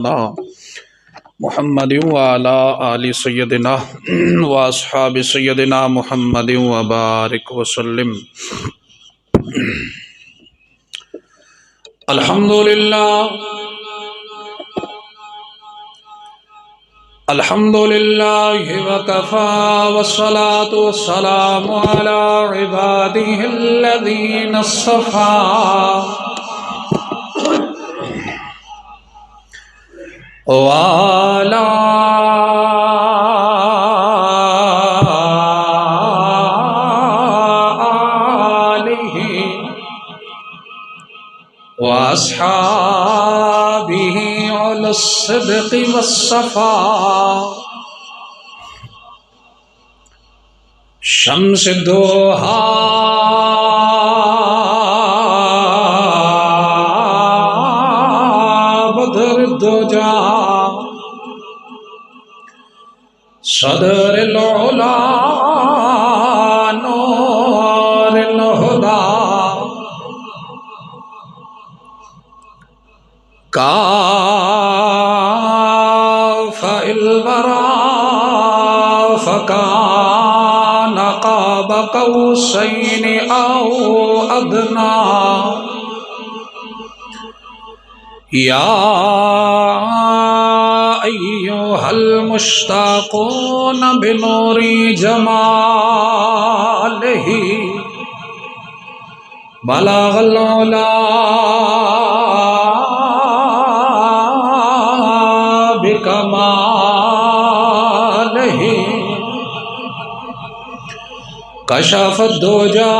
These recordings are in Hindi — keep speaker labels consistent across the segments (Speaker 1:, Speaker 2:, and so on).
Speaker 1: मुहम्मद व अला आलि सय्यदिना व अस्हाबि सय्यदिना मुहम्मद व बारिक वसल्लिम। अल्हम्दुलिल्लाह व कफ़ा वस्सलातु वस्सलामु अला इबादिहिल्लज़ीना इस्तफ़ा वाला आलिहि वअस्हाबिहि अलस्सिद्क़ि वस्सफ़ा शम्सुद्दुहा बद्रुद्दुजा सदरुल उला नूरुल हुदा काफ़िल वरा फ़कान क़ाब क़ौसैनि औ अदना या अय्युहल मुश्ताक़ून बिनूरी जमालिही बलगल उला बिकमालिही कशफ़द्दुजा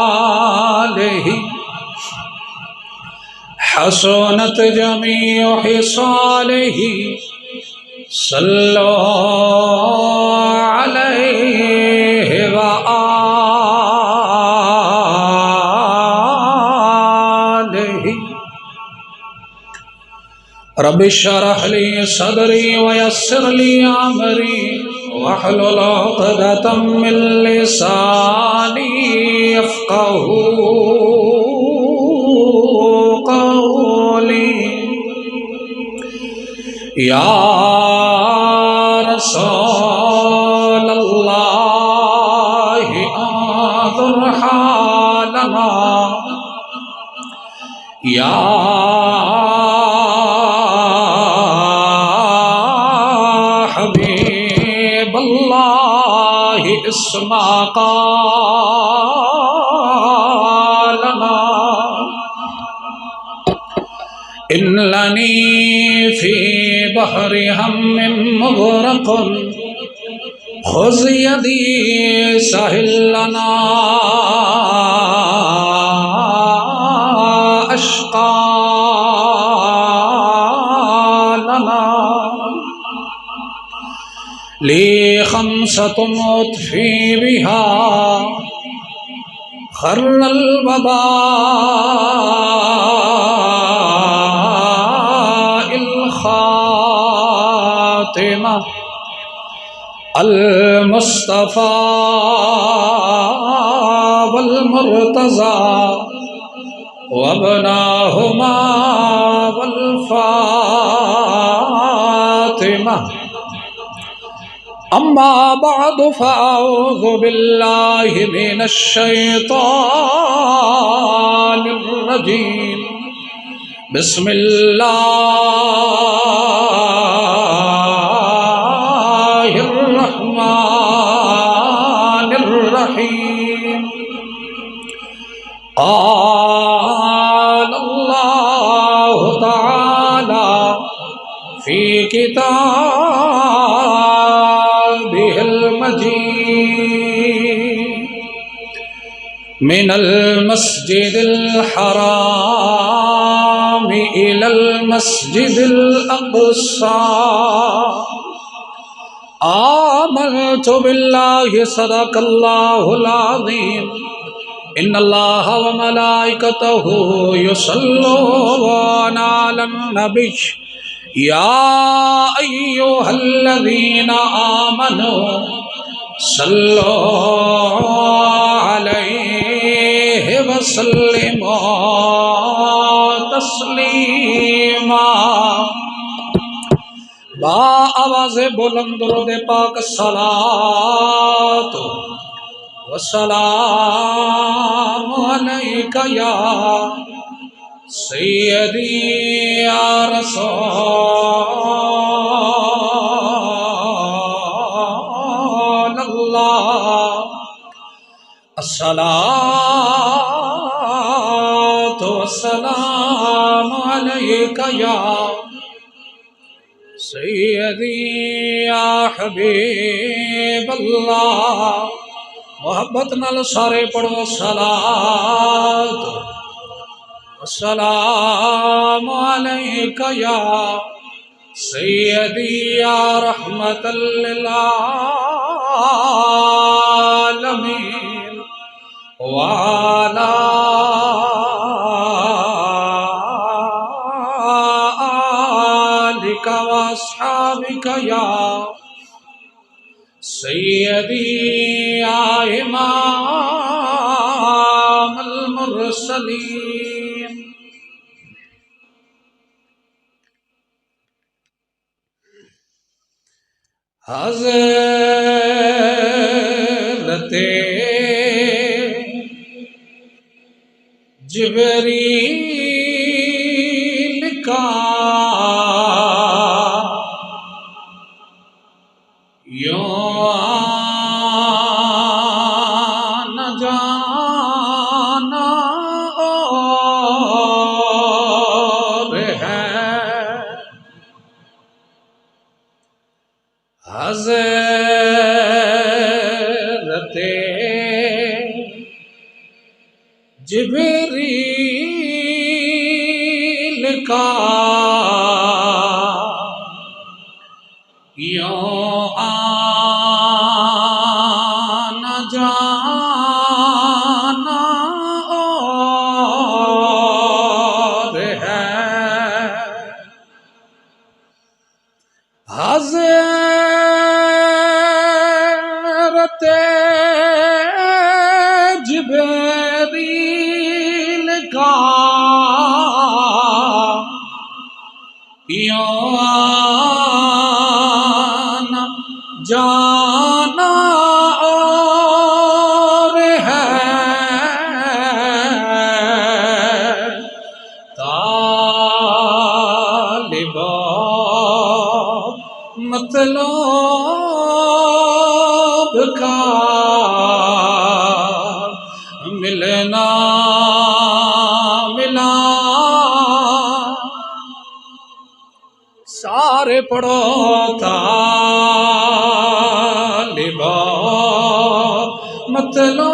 Speaker 1: बिजमालिही हसनत जमीउ हिसालिही सल्लु अलैहि व आलिहि। रब्बि इश्रह ली सदरी व यस्सिर ली अमरी वहलुल उक़दतम मिन लिसानी यफ़क़हू क़ौली। या रसूलल्लाह आज़ुर हालना या हबीबल्लाह इस्मा क़ालना इन्ननी फ़ी बहरि हम्मिन मुग़रक़ुन ख़ुज़ यदी सहिल लना अश्क़ा लना ली ख़म्सतुन उत्फ़ी बिहा ख़र्रल वबाइल ख़ातिमा अल मुस्तफ़ा वल मुर्तज़ा वबनाहुमा वल फ़ातिमा। अम्मा बअदु फ़अऊज़ु बिल्लाहि मिनश शैतानिर रजीम। बिस्मिल्लाहिर रहमानिर रहीम। क़ाल अल्लाहु तआला फ़ी किताबिहिल मजीद मिनल मस्जिदिल हराम इलल मस्जिदिल अक़सा आमनतु बिल्लाहि सदक़ल्लाहुल अज़ीम। इन्नल्लाह व मलाइकतहु युसल्लूना अलन नबी या अय्युहल्लज़ीना आमनू सल्लु अलैहि वसल्लिमू तस्लीमा। बा आवाज़ बुलंद दुरूद पाक सलात व सलाम अलैका या सय्यदी या रसूल अल्लाह। अस्सलातु वस्सलामु अलैका या सय्यदी या हबीब अल्लाह। मोहब्बत नाल सारे पढ़ो सलात वस्सलामु अलैका या सय्यदी या रहमतल लिल आलमीन वाला आलिका वअस्हाबिका या सय्यदी या इमामल मुरसलीन। हज़रते जिब्रील का यूं आना जाना और है। हज़रते जिब्रील का यूं आना जाना और है। हज़रते जिब्रील का यूं आना जाना और है। तालिबा मतलब का मिलना मिला। सारे पढ़ो तालिबा मतलब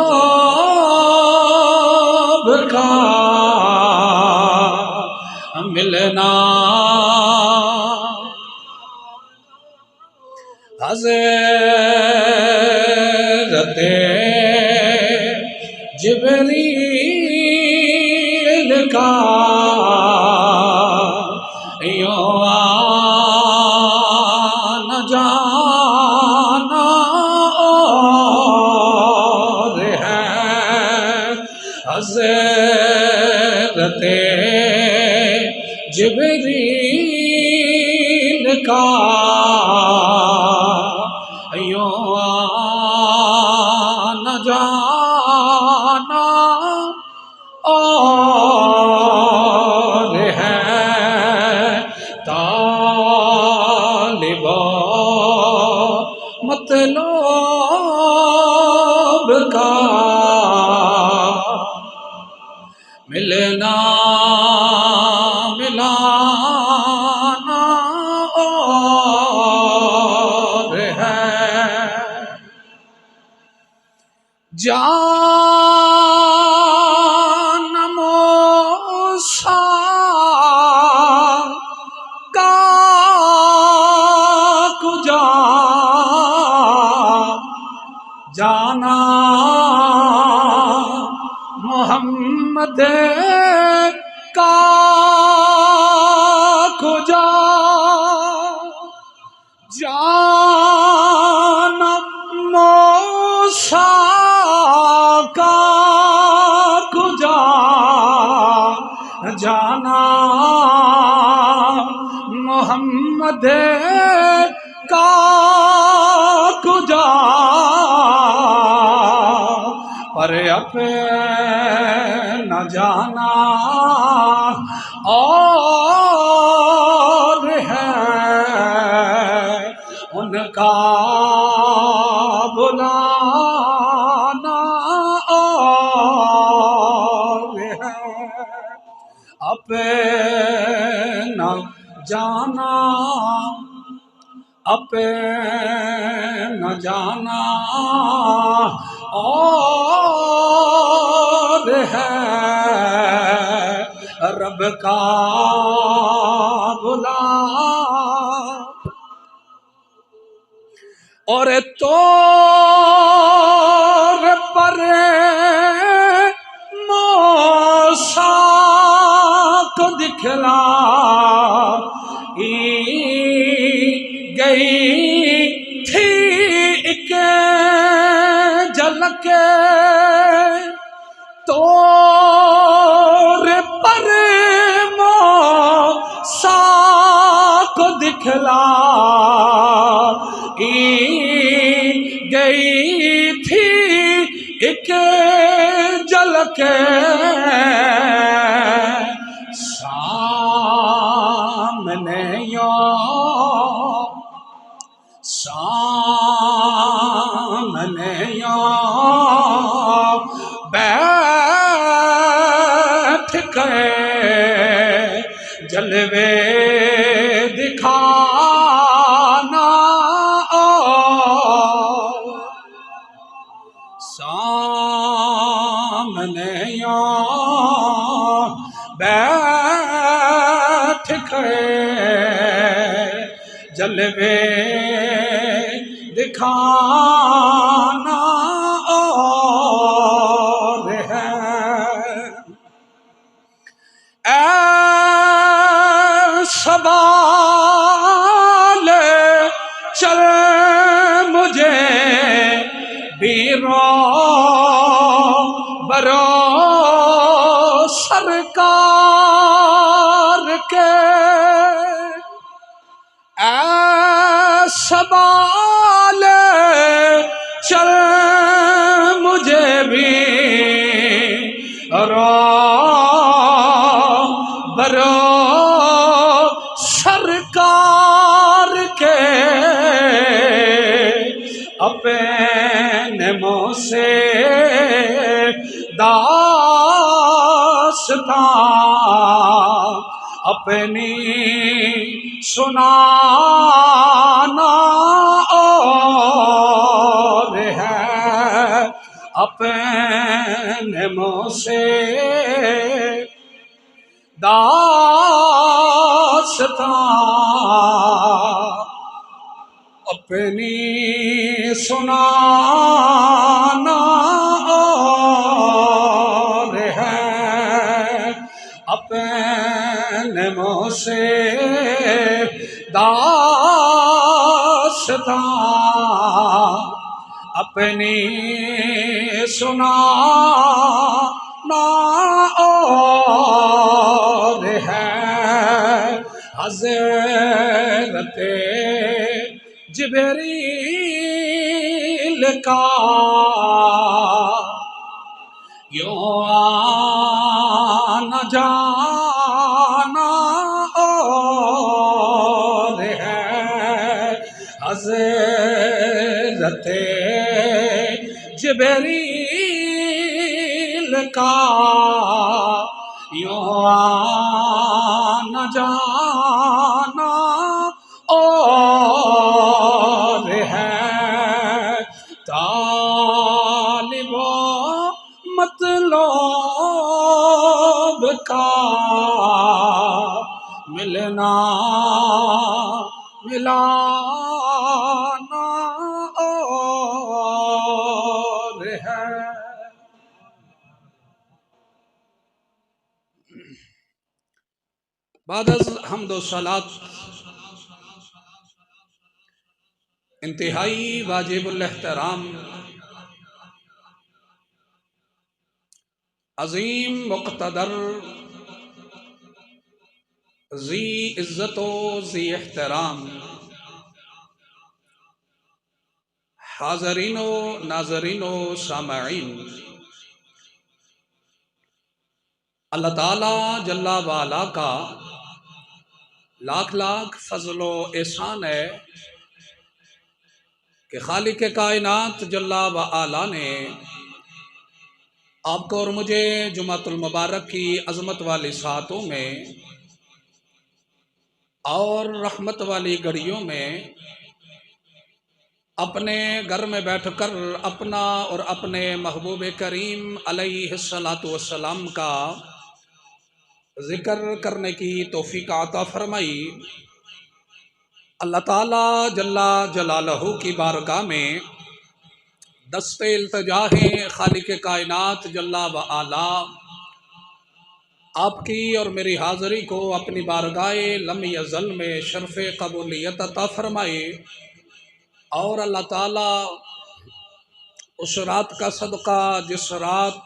Speaker 1: का मिलना। हज़रते जिब्रील का यूं आना जाना और है। हज़रते जिब्रील का यूं आना जाना और है। तालिबा मतलब का मिलना मिलाना और है। जान मूसा का कुजा जाना मोहम्मद का कुजा जाना मूसा का कुजा जाना मोहम्मद का कुजा पर न जाना और है उनका बुलाना और है अपना जाना अपना जाना और है रब का बुला और तो पर मूसा को दिखला गई थी एक झलक तोर पर मूसा को दिखला गई थी एक झलक सामने बैठ गए जलवे दिखाना सामने बैठ गए जलवे दिखाना और है सवाल चल मुझे बीरो बरो सरकार के सवाल चल मुझे भी रो बरो सरकार के अपने मुँह से दास्तां अपनी सुनाना और है अपने मुँह से दास्तां अपनी सुनाना और है अपने मुँह से दास्तां अपनी सुनाना और है हज़रत जिब्रील का यूं आना जाना और है हज़रत जिब्रील का यूं आना जाना और है तालिबो मतलब का मिलना मिलाना और है। बाद हम्दो सलात इंतहाई वाजिबुल एहतराम अजीम मुक़्तदर जी इज्जतो जी एहतराम, हाजरीनो नाजरीनो सामईन, अल्लाह ताला जल्ला वाला का लाख लाख फजलो एहसान है कि खालिक कायनात जल्ला व आला ने आपको और मुझे जुमातुल मुबारक की अज़मत वाली सातों में और रहमत वाली घड़ियों में अपने घर में बैठकर अपना और अपने महबूब करीम अलैहिस्सलातु वस्सलाम का जिक्र करने की तौफीक अता फरमाई। अल्लाह ताला जल्ला जलालहू की बारगाह में दस्ते इल्तिजा है खालिक कायनात जल्ला व आला आपकी और मेरी हाज़िरी को अपनी बारगाह लम यज़ल में शर्फ़ कबूलियत अता फरमाए और अल्लाह ताला उस रात का सदका जिस रात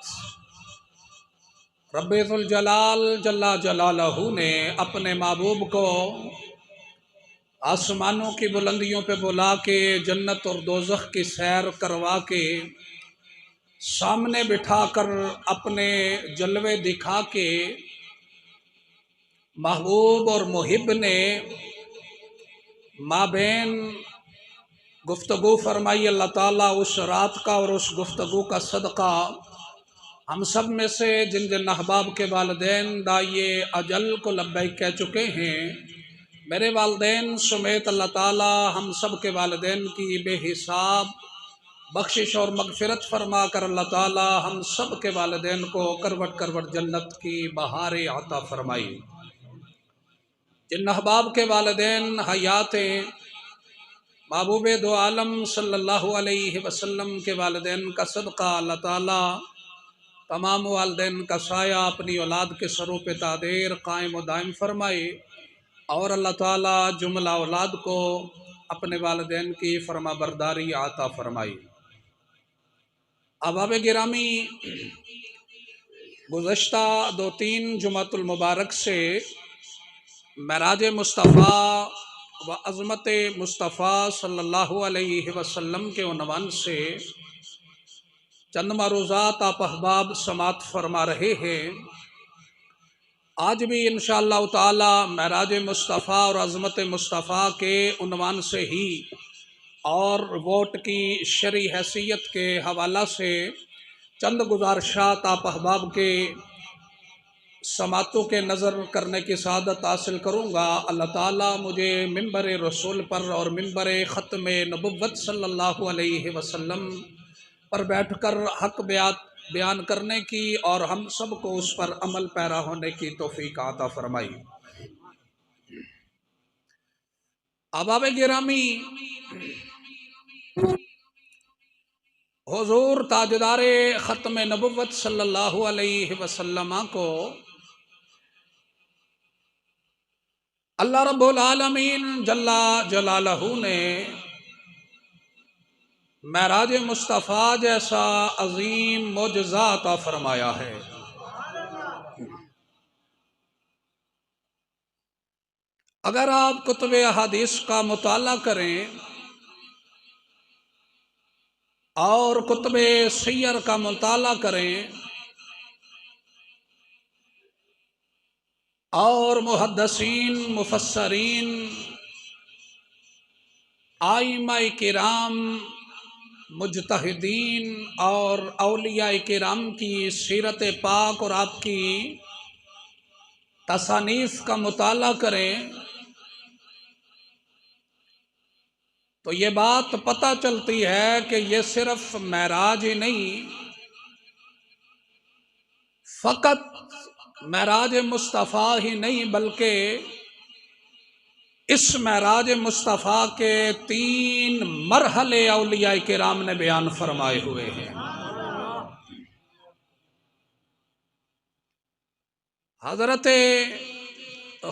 Speaker 1: रब्बुल जलाल जल्ला जलालहू ने अपने महबूब को आसमानों की बुलंदियों पे बुला के जन्नत और दोज़ख की सैर करवा के सामने बिठाकर अपने जलवे दिखा के महबूब और मुहिब ने माबैन गुफ्तगू फरमाई। अल्लाह ताला उस रात का और उस गुफ्तगू का सदका हम सब में से जिन जिन अहबाब के वालिदैन दाइए अजल को लब्बैक कह चुके हैं, मेरे वालिदैन समेत अल्लाह ताला हम सब के वालिदैन की बेहिसाब बख्शिश और मगफिरत फरमा कर अल्लाह ताला हम सब के वालिदैन को करवट करवट जन्नत की बहारें अता फरमाई। जिन अहबाब के वालिदैन हयात महबूब दो आलम सल्लल्लाहु अलैहि वसल्लम के वालिदैन का सदका अल्लाह ताला तमाम वालिदैन का साया अपनी औलाद के सरों पे तादेर कायम व दायम फरमाए और अल्लाह ताला जुमला औलाद को अपने वालिदैन की फरमा बरदारी आता फरमाई। अहबाब गिरामी, गुज़श्ता 2-3 जुमातुल मुबारक से मेराज मुस्तफ़ा व अज़मत मुस्तफ़ा सल्लल्लाहु अलैहि वसल्लम के उन्वान से चंद मरूज़ात आप अहबाब समात फरमा रहे हैं। आज भी इंशाअल्लाह ताला मेराज मुस्तफ़ा और अज़मत मुस्तफ़ा के उन्वान से ही और वोट की शरई हैसियत के हवाला से चंद गुज़ारिशात आप अहबाब के समातों के नज़र करने की सादत हासिल करूँगा। अल्लाह ताला मुझे मिंबर रसूल पर और मिंबर ख़त्म नबुव्वत सल्लल्लाहु अलैहि वसल्लम पर बैठकर हक बयान करने की और हम सब को उस पर अमल पैरा होने की तौफीक अता फरमाई। अहबाब गिरामी, हुज़ूर ताजदारे ख़त्म नबुव्वत सल्लल्लाहु अलैहि वसल्लम को अल्लाह रब्बुल आलमीन जल्ला जलालहू ने मेराज मुस्तफ़ा जैसा अजीम मोजज़ा अता फरमाया है। अगर आप कुतुब हदीस का मुताला करें और कुतुब सियर का मुताला करें और मुहद्दिसीन मुफस्सरीन आइमा किराम मुजतहिदीन और औलिया किराम की सीरत पाक और आपकी तसानीफ का मुताला करें तो ये बात पता चलती है कि ये सिर्फ महराज ही नहीं, फ़कत महराज मुस्तफ़ा ही नहीं बल्कि इस महराज मुस्तफ़ा के 3 मरहले औलिया किराम ने बयान फरमाए हुए हैं। हज़रत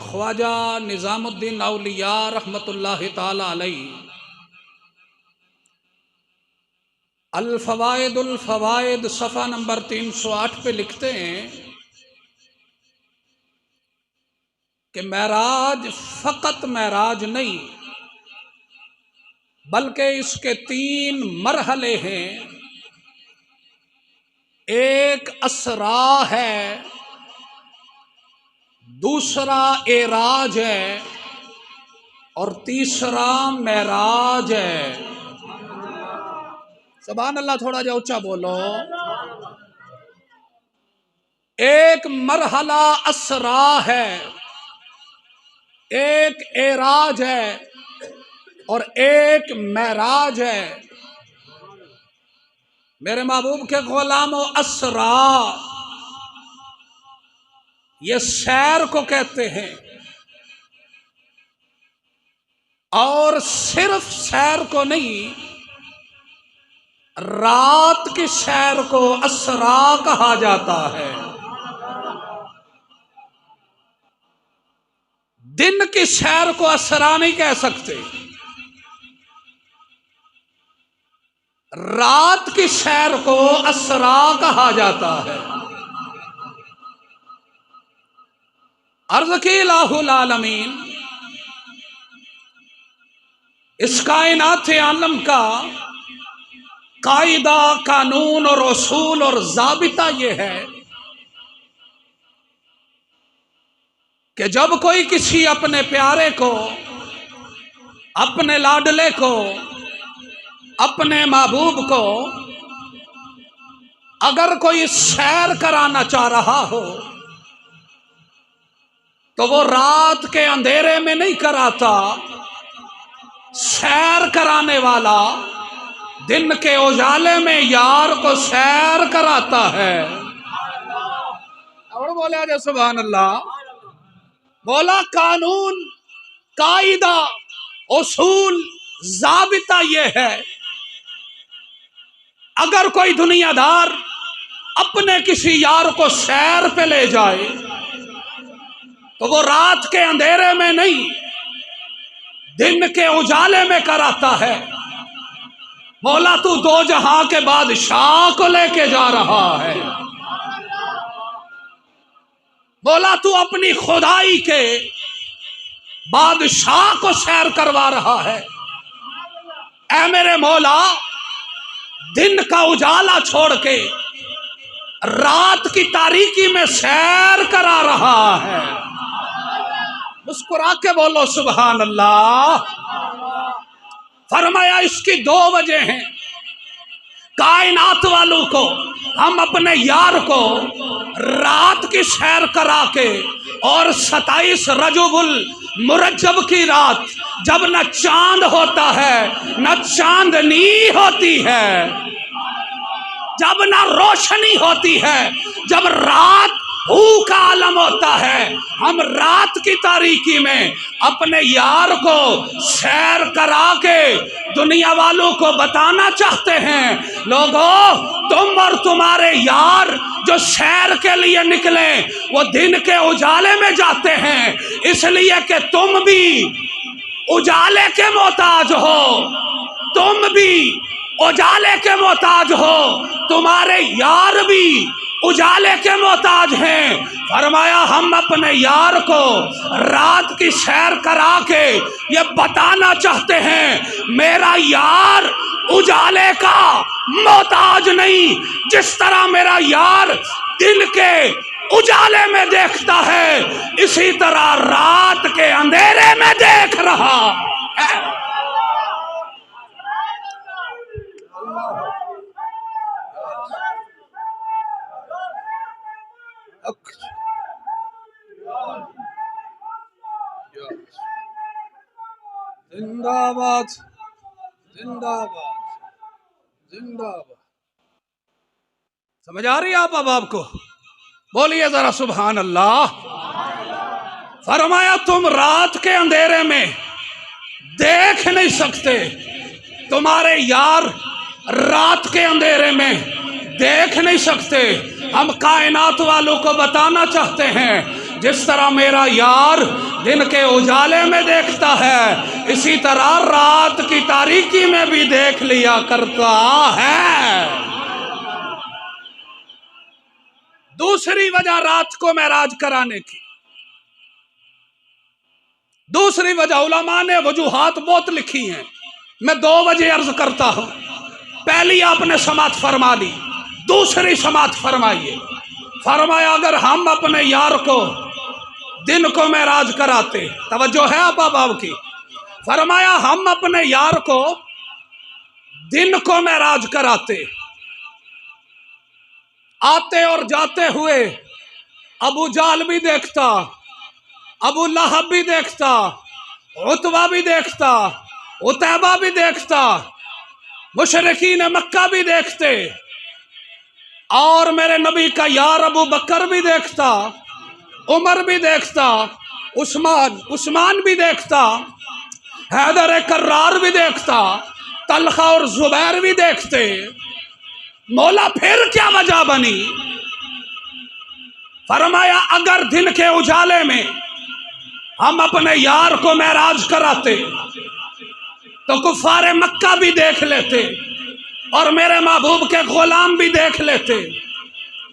Speaker 1: ख्वाजा निज़ामुद्दीन औलिया रहमतुल्लाहि ताला अलैहि अल फ़वाइद सफ़ा नंबर 308 पे लिखते हैं, कि महराज फकत महराज नहीं, बल्कि इसके 3 मरहले हैं। एक असरा है, दूसरा एराज है और तीसरा महराज है। सुभान अल्लाह, थोड़ा जा ऊंचा बोलो। एक मरहला असरा है, एक एराज है और एक महराज है। मेरे महबूब के गुलामों, असरा ये सैर को कहते हैं, और सिर्फ सैर को नहीं, रात की सैर को असरा कहा जाता है। दिन की सैर को असरा नहीं कह सकते। रात की सैर को असरा कहा जाता है। अर्ज़ की लाहुल आलमीन, इस कायनात आलम का कायदा, कानून और उसूल और ज़ाबिता यह है कि जब कोई किसी अपने प्यारे को, अपने लाडले को, अपने महबूब को अगर कोई सैर कराना चाह रहा हो तो वो रात के अंधेरे में नहीं कराता। सैर कराने वाला दिन के उजाले में यार को सैर कराता है। और बोले आजा सुभान अल्लाह। बोला कानून, कायदा, उसूल, ज़ाबिता ये है, अगर कोई दुनियादार अपने किसी यार को सैर पे ले जाए तो वो रात के अंधेरे में नहीं, दिन के उजाले में कराता है। मौला, तू 2 जहां के बादशाह को लेके जा रहा है। मौला, तू अपनी खुदाई के बादशाह को सैर करवा रहा है। ऐ मेरे मौला, दिन का उजाला छोड़ के रात की तारीकी में सैर करा रहा है। मुस्कुरा के बोलो सुभान अल्लाह। फरमाया इसकी 2 वजह हैं। कायनात वालों को, हम अपने यार को रात की सैर करा के, और 27 रजबुल मुरज्जब की रात, जब न चांद होता है न चांदनी होती है, जब न रोशनी होती है, जब रात हू का आलम होता है, हम रात की तारीकी में अपने यार को सैर करा के दुनिया वालों को बताना चाहते हैं, लोगों, तुम और तुम्हारे यार जो सैर के लिए निकले वो दिन के उजाले में जाते हैं, इसलिए कि तुम भी उजाले के मोहताज हो, तुम भी उजाले के मोहताज हो, तुम्हारे यार भी उजाले के मोहताज हैं। फरमाया हम अपने यार को रात की सैर करा के ये बताना चाहते हैं, मेरा यार उजाले का मोहताज नहीं। जिस तरह मेरा यार दिन के उजाले में देखता है, इसी तरह रात के अंधेरे में देख रहा है। जिंदाबाद, जिंदाबाद, जिंदाबाद। समझ आ रही है आप? अब आपको बोलिए जरा सुभान अल्लाह। फरमाया तुम रात के अंधेरे में देख नहीं सकते, तुम्हारे यार रात के अंधेरे में देख नहीं सकते। हम कायनात वालों को बताना चाहते हैं, जिस तरह मेरा यार दिन के उजाले में देखता है, इसी तरह रात की तारीकी में भी देख लिया करता है। दूसरी वजह रात को महराज कराने की, दूसरी वजह उलमा ने वजूहात बहुत लिखी हैं, मैं 2 वजह अर्ज करता हूं। पहली आपने समात फरमा ली, दूसरी समात फरमाइए। फरमाया अगर हम अपने यार को दिन को मेराज कराते, तवज्जो है आप बाब की, फरमाया हम अपने यार को दिन को मेराज कराते, आते और जाते हुए अबू जाल भी देखता, अबू लहब भी देखता, उतबा भी देखता, उतैबा भी देखता, मुशरिकीन मक्का भी देखते, और मेरे नबी का यार अबू बकर भी देखता, उमर भी देखता, उस्मान भी देखता, हैदर कर्रार भी देखता, तलखा और जुबैर भी देखते। मौला फिर क्या वजह बनी? फरमाया अगर दिन के उजाले में हम अपने यार को मेराज कराते तो कुफारे मक्का भी देख लेते और मेरे महबूब के गुलाम भी देख लेते।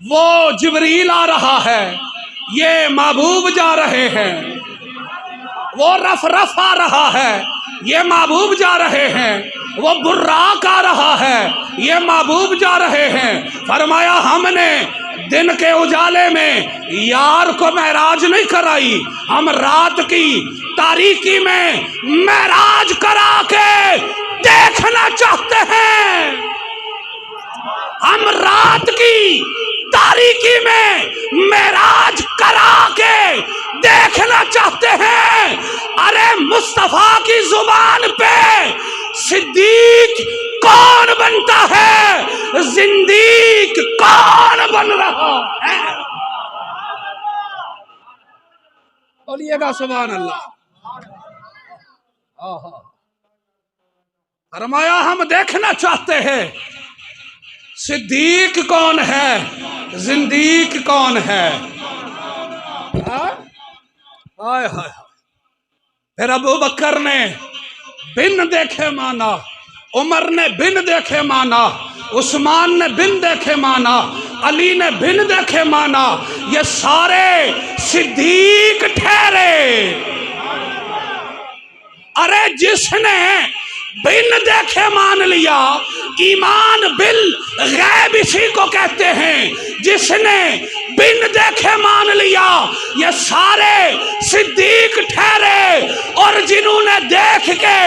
Speaker 1: वो जिब्रील आ रहा है, ये महबूब जा रहे हैं, वो रफ रफ आ रहा है, ये महबूब जा रहे हैं, वो बुर्राक आ रहा है, ये महबूब जा रहे हैं। फरमाया हमने दिन के उजाले में यार को मेराज नहीं कराई, हम रात की तारीकी में मेराज करा के देखना चाहते हैं। हम रात की तारीकी में मेराज करा के देखना चाहते हैं। अरे मुस्तफा की जुबान पे सिद्दीक कौन बनता है, जिंदीक कौन बन रहा है? बोलिएगा सुभान अल्लाह। फरमाया हम देखना चाहते हैं सिद्दीक कौन है, जिंदीक कौन है। हाय हाय। फिर अबू बकर ने बिन देखे माना, उमर ने बिन देखे माना, उस्मान ने बिन देखे माना, अली ने बिन देखे माना, ये सारे सिद्दीक ठहरे। अरे जिसने बिन देखे मान लिया, ईमान बिल गैब इसी को कहते हैं। जिसने बिन देखे मान लिया, ये सारे सिद्दीक ठहरे, और जिन्होंने देख के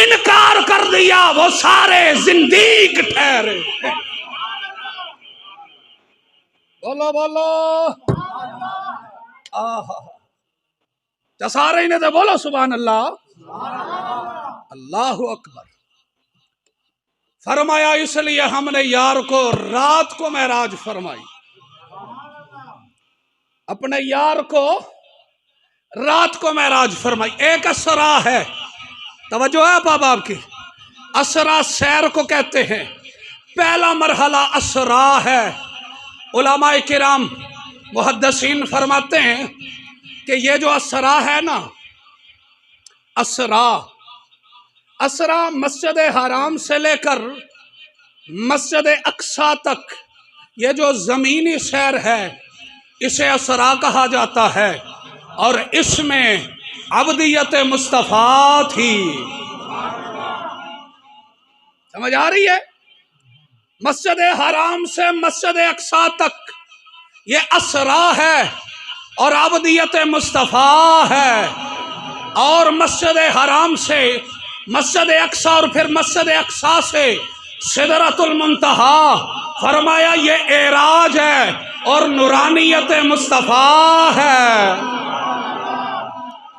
Speaker 1: इनकार कर दिया वो सारे जिंदीक ठहरे। बोलो बोलो सारे ने तो बोलो सुभान अल्लाह, अल्लाहु अकबर। फरमाया इसलिए हमने यार को रात को मेराज फरमाई, अपने यार को रात को मेराज फरमाई। एक असरा है, तवज्जो है बाप की, असरा सैर को कहते हैं। पहला मरहला असरा है। उलमाए किराम मुहद्दिसीन फरमाते हैं कि ये जो असरा है ना, असरा असरा मस्जिद हराम से लेकर मस्जिद अक्सा तक ये जो ज़मीनी सैर है इसे असरा कहा जाता है, और इसमें अब्दियत मुस्तफ़ा थी। समझ आ रही है? मस्जिद हराम से मस्जिद अक्सा तक ये असरा है और अब्दियत मुस्तफ़ा है, और मस्जिद हराम से मस्जिद अक्सा और फिर मस्जिद अक्सा से सिदरतुल मुंतहा, फरमाया ये एराज है और नूरानियत मुस्तफ़ा है।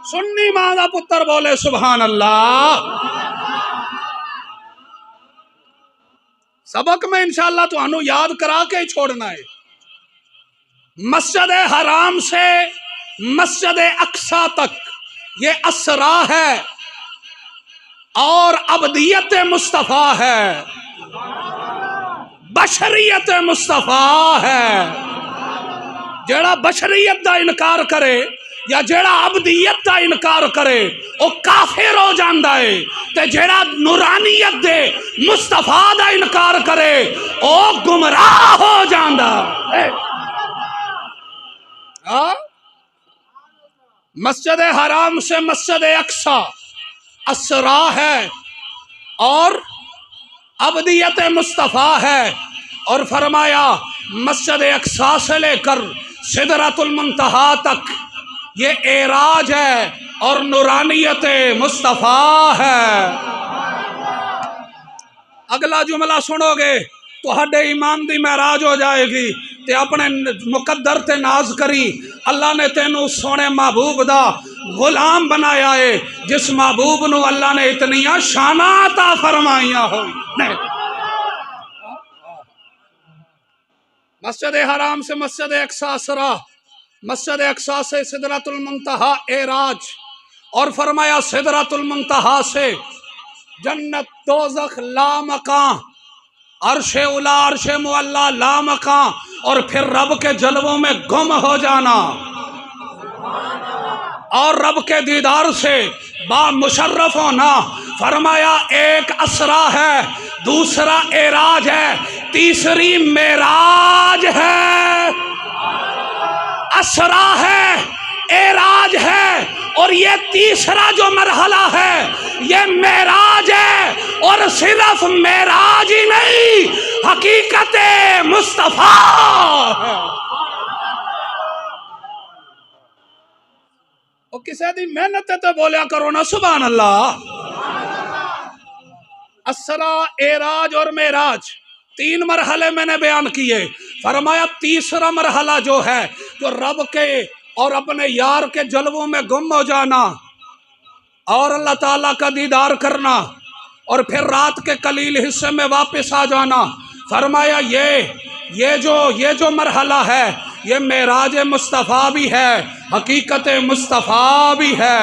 Speaker 1: सुन्नी मादा पुत्र बोले सुभान अल्लाह। सबक में इंशाअल्लाह तो याद करा के ही छोड़ना है। मस्जिद हराम से मस्जिद अक्सा तक ये असरा है और अब्दियत मुस्तफ़ा है, बशरियत मुस्तफ़ा है। जेड़ा बशरियत का इनकार करे या जेड़ा अब्दियत का इनकार करे वो काफिर हो जाता है, ते जेड़ा नूरानियत दे मुस्तफ़ा का इनकार करे वो गुमराह हो जाता है। मस्जिद हराम से मस्जिद अक्सा असरा है और अबदियत मुस्तफ़ा है। और फरमाया मस्जिद अक्सा से लेकर सिदरतुल मुंतहा तक ये एराज है और नूरानियत मुस्तफ़ा है। अगला जुमला सुनोगे तो हड्डे ईमान दी महराज हो जाएगी। ते अपने मुकद्दर ते नाज करी अल्लाह ने तेनू सोने महबूब दा गुलाम बनाया है, जिस महबूब नू अल्लाह ने इतनियां शाना अता फरमाइया हो। मस्जिद हराम से मस्जिद अक्सा असरा, मस्जिद अक्सा से सिदरतुल मुंतहा एराज, और फरमाया सिदरतुल मुंतहा से जन्नत दोज़ख लामकां, अर्शे उला अर्शे मुअल्ला लामकां, और फिर रब के जलवों में गुम हो जाना और रब के दीदार से बामुशर्रफ होना। फरमाया एक असरा है, दूसरा एराज है, तीसरी मेराज है। असरा है, एराज है, और ये तीसरा जो मरहला है ये मेराज है। और सिर्फ मेराज ही नहीं, हकीकत मुस्तफा है। और किसी दी मेहनत तो बोलिया करो ना सुभान अल्लाह। असरा, एराज और मेराज तीन मरहले मैंने बयान किए। फरमाया तीसरा मरहला जो है, जो रब के और अपने यार के जलवों में गुम हो जाना और अल्लाह ताला का दीदार करना और फिर रात के कलील हिस्से में वापस आ जाना। फरमाया ये जो मरहला है ये मेराज मुस्तफ़ा भी है, हकीकत मुस्तफ़ा भी है,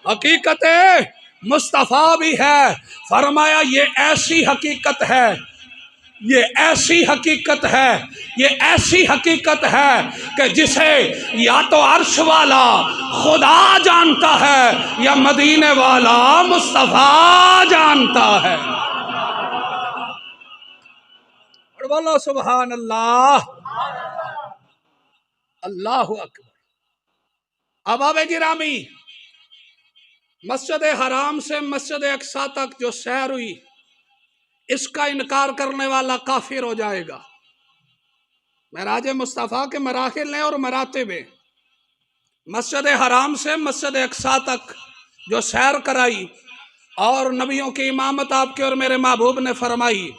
Speaker 1: हकीकत मुस्तफ़ा भी है। फरमाया ये ऐसी हकीकत है, ये ऐसी हकीकत है, ये ऐसी हकीकत है कि जिसे या तो अर्श वाला खुदा जानता है या मदीने वाला मुस्तफ़ा जानता है। और बोलो सुभान अल्लाह, अल्लाहु अकबर। अब आवे गिरामी, मस्जिद हराम से मस्जिद अक्सा तक जो सैर हुई, इसका इनकार करने वाला काफिर हो जाएगा। महराज मुस्तफ़ा के मराहिल हैं और मरातिब हैं। मस्जिद हराम से मस्जिद अक्सा तक जो सैर कराई और नबियों की इमामत आपके और मेरे महबूब ने फरमाई,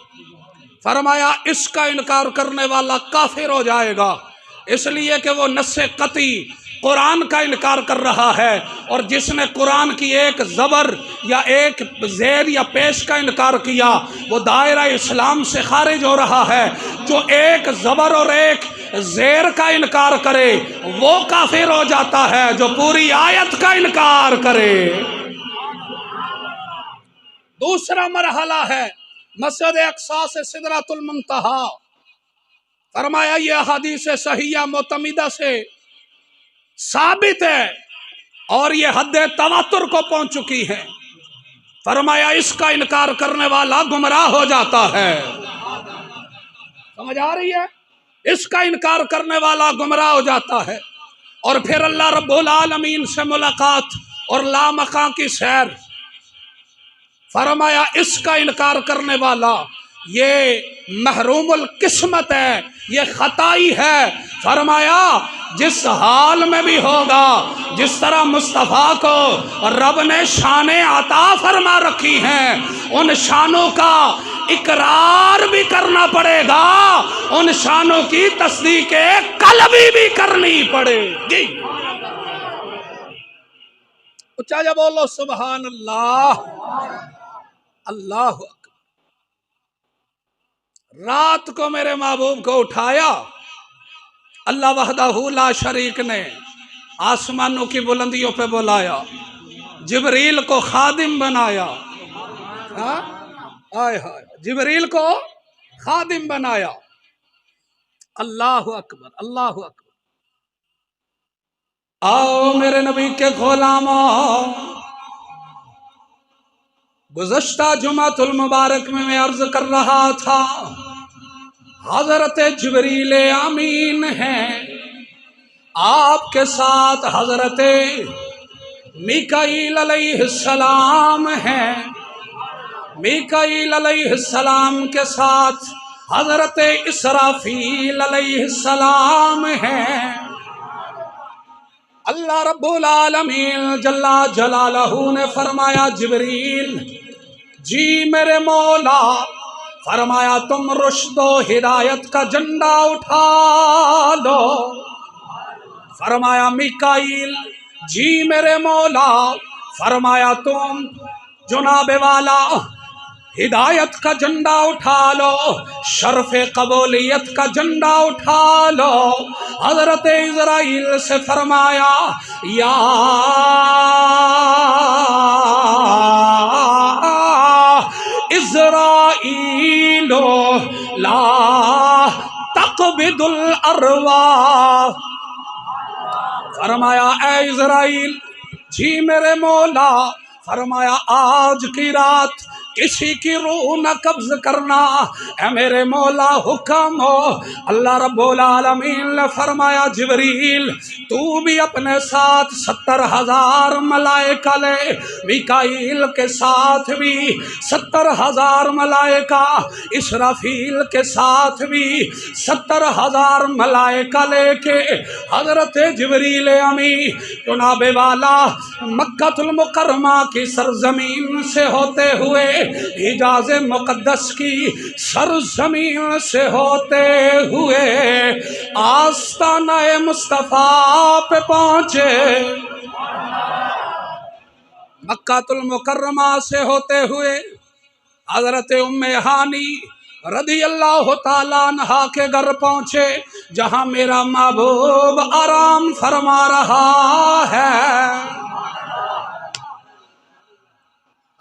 Speaker 1: फरमाया इसका इनकार करने वाला काफिर हो जाएगा, इसलिए कि वो नस्से कती कुरान का इनकार कर रहा है। और जिसने कुरान की एक ज़बर या एक ज़ेर या पेश का इनकार किया वो दायरा इस्लाम से खारिज हो रहा है। जो एक ज़बर और एक ज़ेर का इनकार करे वो काफिर हो जाता है, जो पूरी आयत का इनकार करे। दूसरा मरहला है मस्जिद अक्सा से सिदरतुल मुंतहा। फरमाया ये हदीस सहीह मुतमिदा से साबित है और ये हद तवातुर को पहुंच चुकी है। फरमाया इसका इनकार करने वाला गुमराह हो जाता है। समझ आ रही है? इसका इनकार करने वाला गुमराह हो जाता है। और फिर अल्लाह रब्बुल आलमीन से मुलाकात और लामकां की सैर। फरमाया इसका इनकार करने वाला ये महरूमुल किस्मत है, ये खताई है। फरमाया जिस हाल में भी होगा, जिस तरह मुस्तफ़ा को रब ने शाने अता फरमा रखी हैं, उन शानों का इकरार भी करना पड़ेगा, उन शानों की तस्दीक कल्बी भी करनी पड़ेगी। उच्चा जा बोलो सुभान अल्लाह, अल्लाह अकबर। रात को मेरे महबूब को उठाया अल्लाह वहदहू ला शरीक ने, आसमानों की बुलंदियों पे बुलाया, जिब्रील को खादिम बनाया। हाय हाय, जिब्रील को खादिम बनाया। अल्लाह अकबर, अल्लाह अकबर। आओ मेरे नबी के गुलामो, गुज़श्ता जुमातुल मुबारक में मैं अर्ज कर रहा था, हज़रत जिब्रील अमीन हैं, आपके साथ हजरत मीकाईल अलैहिस्सलाम हैं। मीकाईल अलैहिस्सलाम के साथ हजरत इसराफील अलैहिस्सलाम हैं। अल्लाह रब्बुल आलमीन जल्ला जलालहू ने फरमाया जिब्रील जी मेरे मौला, फरमाया तुम रुश्दो हिदायत का झंडा उठा लो। फरमाया मीकाईल जी मेरे मौला, फरमाया तुम जुनाबे वाला हिदायत का झंडा उठा लो, शर्फ़े कबूलियत का झंडा उठा लो। हज़रत इज़राइल से फरमाया या इज़राइलो ला तक़बिदुल अरवा। फरमाया ए इज़राइल जी मेरे मौला, फरमाया आज की रात किसी की रूह न कब्ज करना, ऐ मेरे मौला हुक्म हो। अल्लाह रब्बुल आलमीन ने फरमाया जिब्रील तू भी अपने साथ 70,000 मलाइका ले, मीकाईल के साथ भी 70,000 मलाइका, इसराफील के साथ भी 70,000 मलाइका लेके हजरत जिब्रील अमी जुनाबे वाला मक्कातुल मुकर्रमा की सरजमीन से होते हुए हिजाज मुकद्दस की सरजमीन से होते हुए आस्ताना मुस्तफ़ा पे पहुँचे। मक्कातुल मुकर्रमा से होते हुए हजरत उम्मे हानी रदी अल्लाह ताला अन्हा के घर पहुँचे, जहाँ मेरा महबूब आराम फरमा रहा है।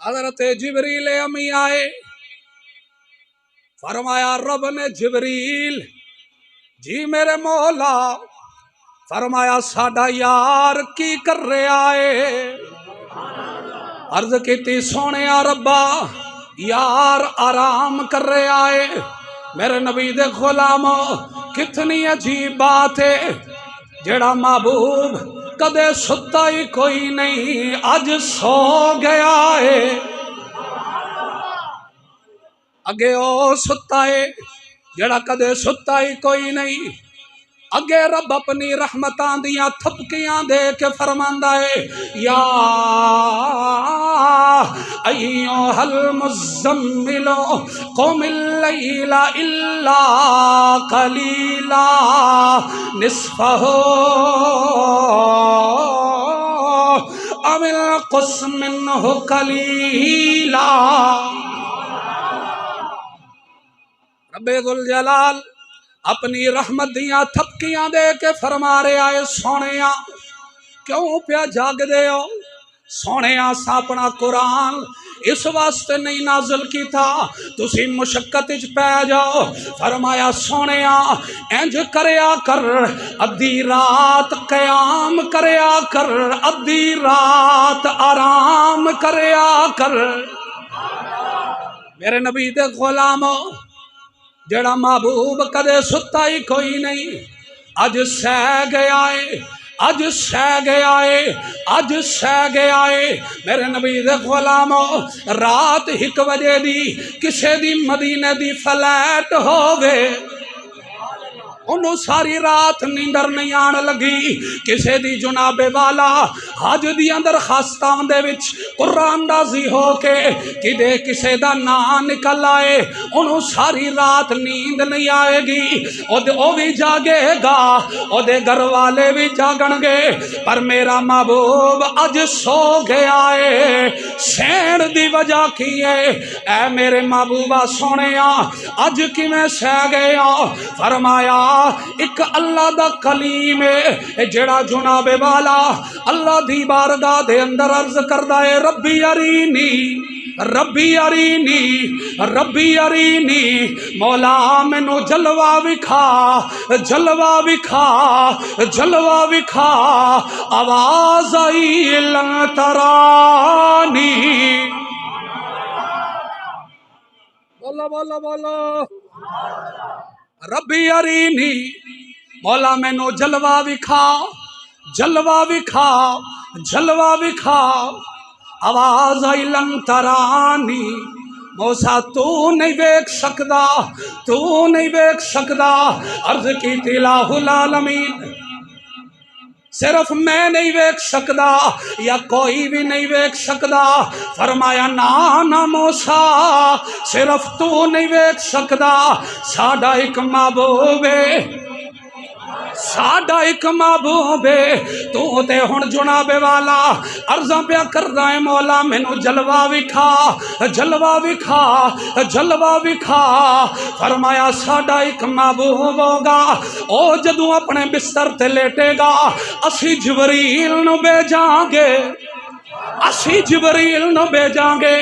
Speaker 1: हजरत जिब्रील अमी आए, फरमाया रब ने जिब्रील जी मेरे मौला, फरमाया साडा यार की कर रहे आए। अर्ज की सोने रब्बा यार आराम कर रहे आए। मेरे नबी दे गुलामो कितनी अजीब बात है, जेड़ा महबूब कदे सुता ही कोई नहीं अज सो गया है। अगे ओ सुता है जेड़ा कदे सुता ही कोई नहीं। अगे रब अपनी रहमतां दियां थपकियां दे के फरमांदा है या अय्युहल मुज़म्मिलो क़ुमिल लैला इल्ला क़लीला निस्फ़हु अविल क़ुस मिन्हु क़लीला। रब्बे जुल जलाल अपनी रहमत दियां थपकियां दे के फरमा रहे आए सोनिया क्यों प्या जाग दे हो। सोनिया सा अपना कुरान इस वास्ते नहीं नाज़िल किया तुसी मुशक्कत च पै जाओ। फरमाया सोनिया इंज करया कर, अद्धी रात क़याम करया कर, अद्धी रात आराम करया कर। मेरे नबी दे गुलामो जेड़ा महबूब कदे सुता ही कोई नहीं अज सह गया है, अज सह गया है, अज सह गया है। मेरे नबी दे गुलामो रात 1 बजे दी किसे दी मदीने दी फ्लैट होवे उन्हों सारी रात नींदर नहीं आन लगी। किसे दी जुनाबे वाला हज दियां दरखास्तां दे विच कुरानदाजी हो के किदे किसे दा नाम निकल आए उन्हों सारी रात नींद नहीं आएगी। ओ भी जागेगा, ओदे घर वाले भी जागणगे, पर मेरा महबूब अज सो गया है। सैण दी वजह की है ऐ मेरे महबूबा सोनिया अज किवें सह गया। फरमाया एक अल्लाह दा कलीम है जेड़ा जुनाबे वाला अल्लाह दी बारगाह दे अंदर अर्ज करदा है रब्बी अरीनी रब्बी अरीनी रब्बी अरीनी, मौला मैनू जलवा विखा जलवा विखा जलवा विखा। आवाज आई लन तरानी, बोलो बोलो बोलो। रब्बी अरीनी मौला मैनू जलवा विखा, जलवा विखा, जलवा विखा। आवाज आई लन तरानी, मौसा तू नहीं वेख सकदा, तू नहीं वेख सकदा। अर्ज की तिलाहुल आलमीन, सिर्फ मैं नहीं वेख सकदा या कोई भी नहीं वेख सकदा। फरमाया ना ना मूसा, सिर्फ तू नहीं वेख सकदा, साडा एक महबूब है, साडा एक महबूब है। तू ते हुण जुनाबे वाला अर्जा प्या करदा है, मौला मैनू जलवा विखा, जलवा विखा, जलवा विखा। फरमाया साडा एक महबूब होगा, ओ जदों अपने बिस्तर ते लेटेगा असी जिबरील नू भेजांगे, असी जिबरील न भेजांगे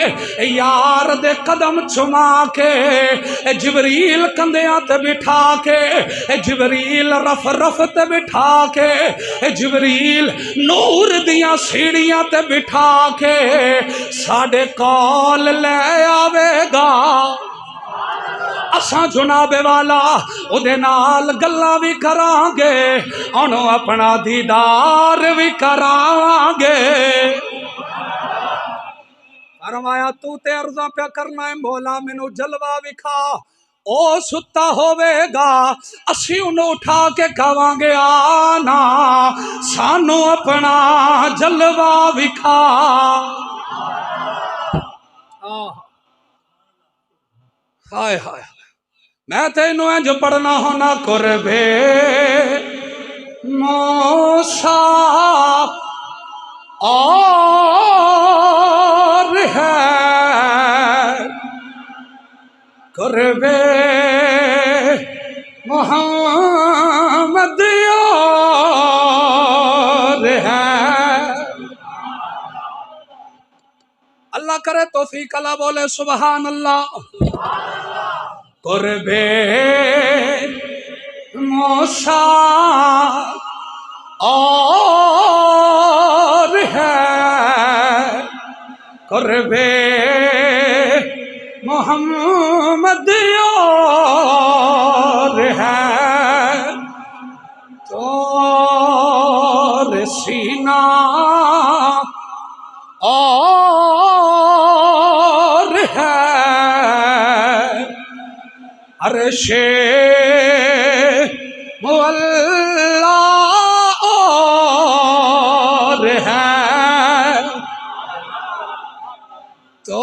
Speaker 1: यार दे कदम चुमा के, जिबरील कंधियां ते बिठा के, जिबरील रफ रफ ते बिठा के, जिबरील नूर दियां सीढ़ियां ते बिठा के साडे कोल ले आवेगा। असां जुनाबे वाला उदे नाल गल्लां भी करांगे, उन्हों अपना दीदार भी करांगे। फरमाया तू ते अर्जा प्या करना है, मौला मैनू जलवा विखा। ओ सुता होवेगा, असी उन्हें उठा के कहांगे आना सानू अपना जलवा विखा। हाय हाय, मैं तेनू इंज पढ़ना होना कुरबे मूसा और है, कुरबे मोहम्मद और है। अल्लाह करे तौफीक अल्लाह बोले सुभान अल्लाह। कुरबे मूसा और है, कुरबे मोहम्मद और है। तो सीना और है, अर्शे मुअल्ला और है। तो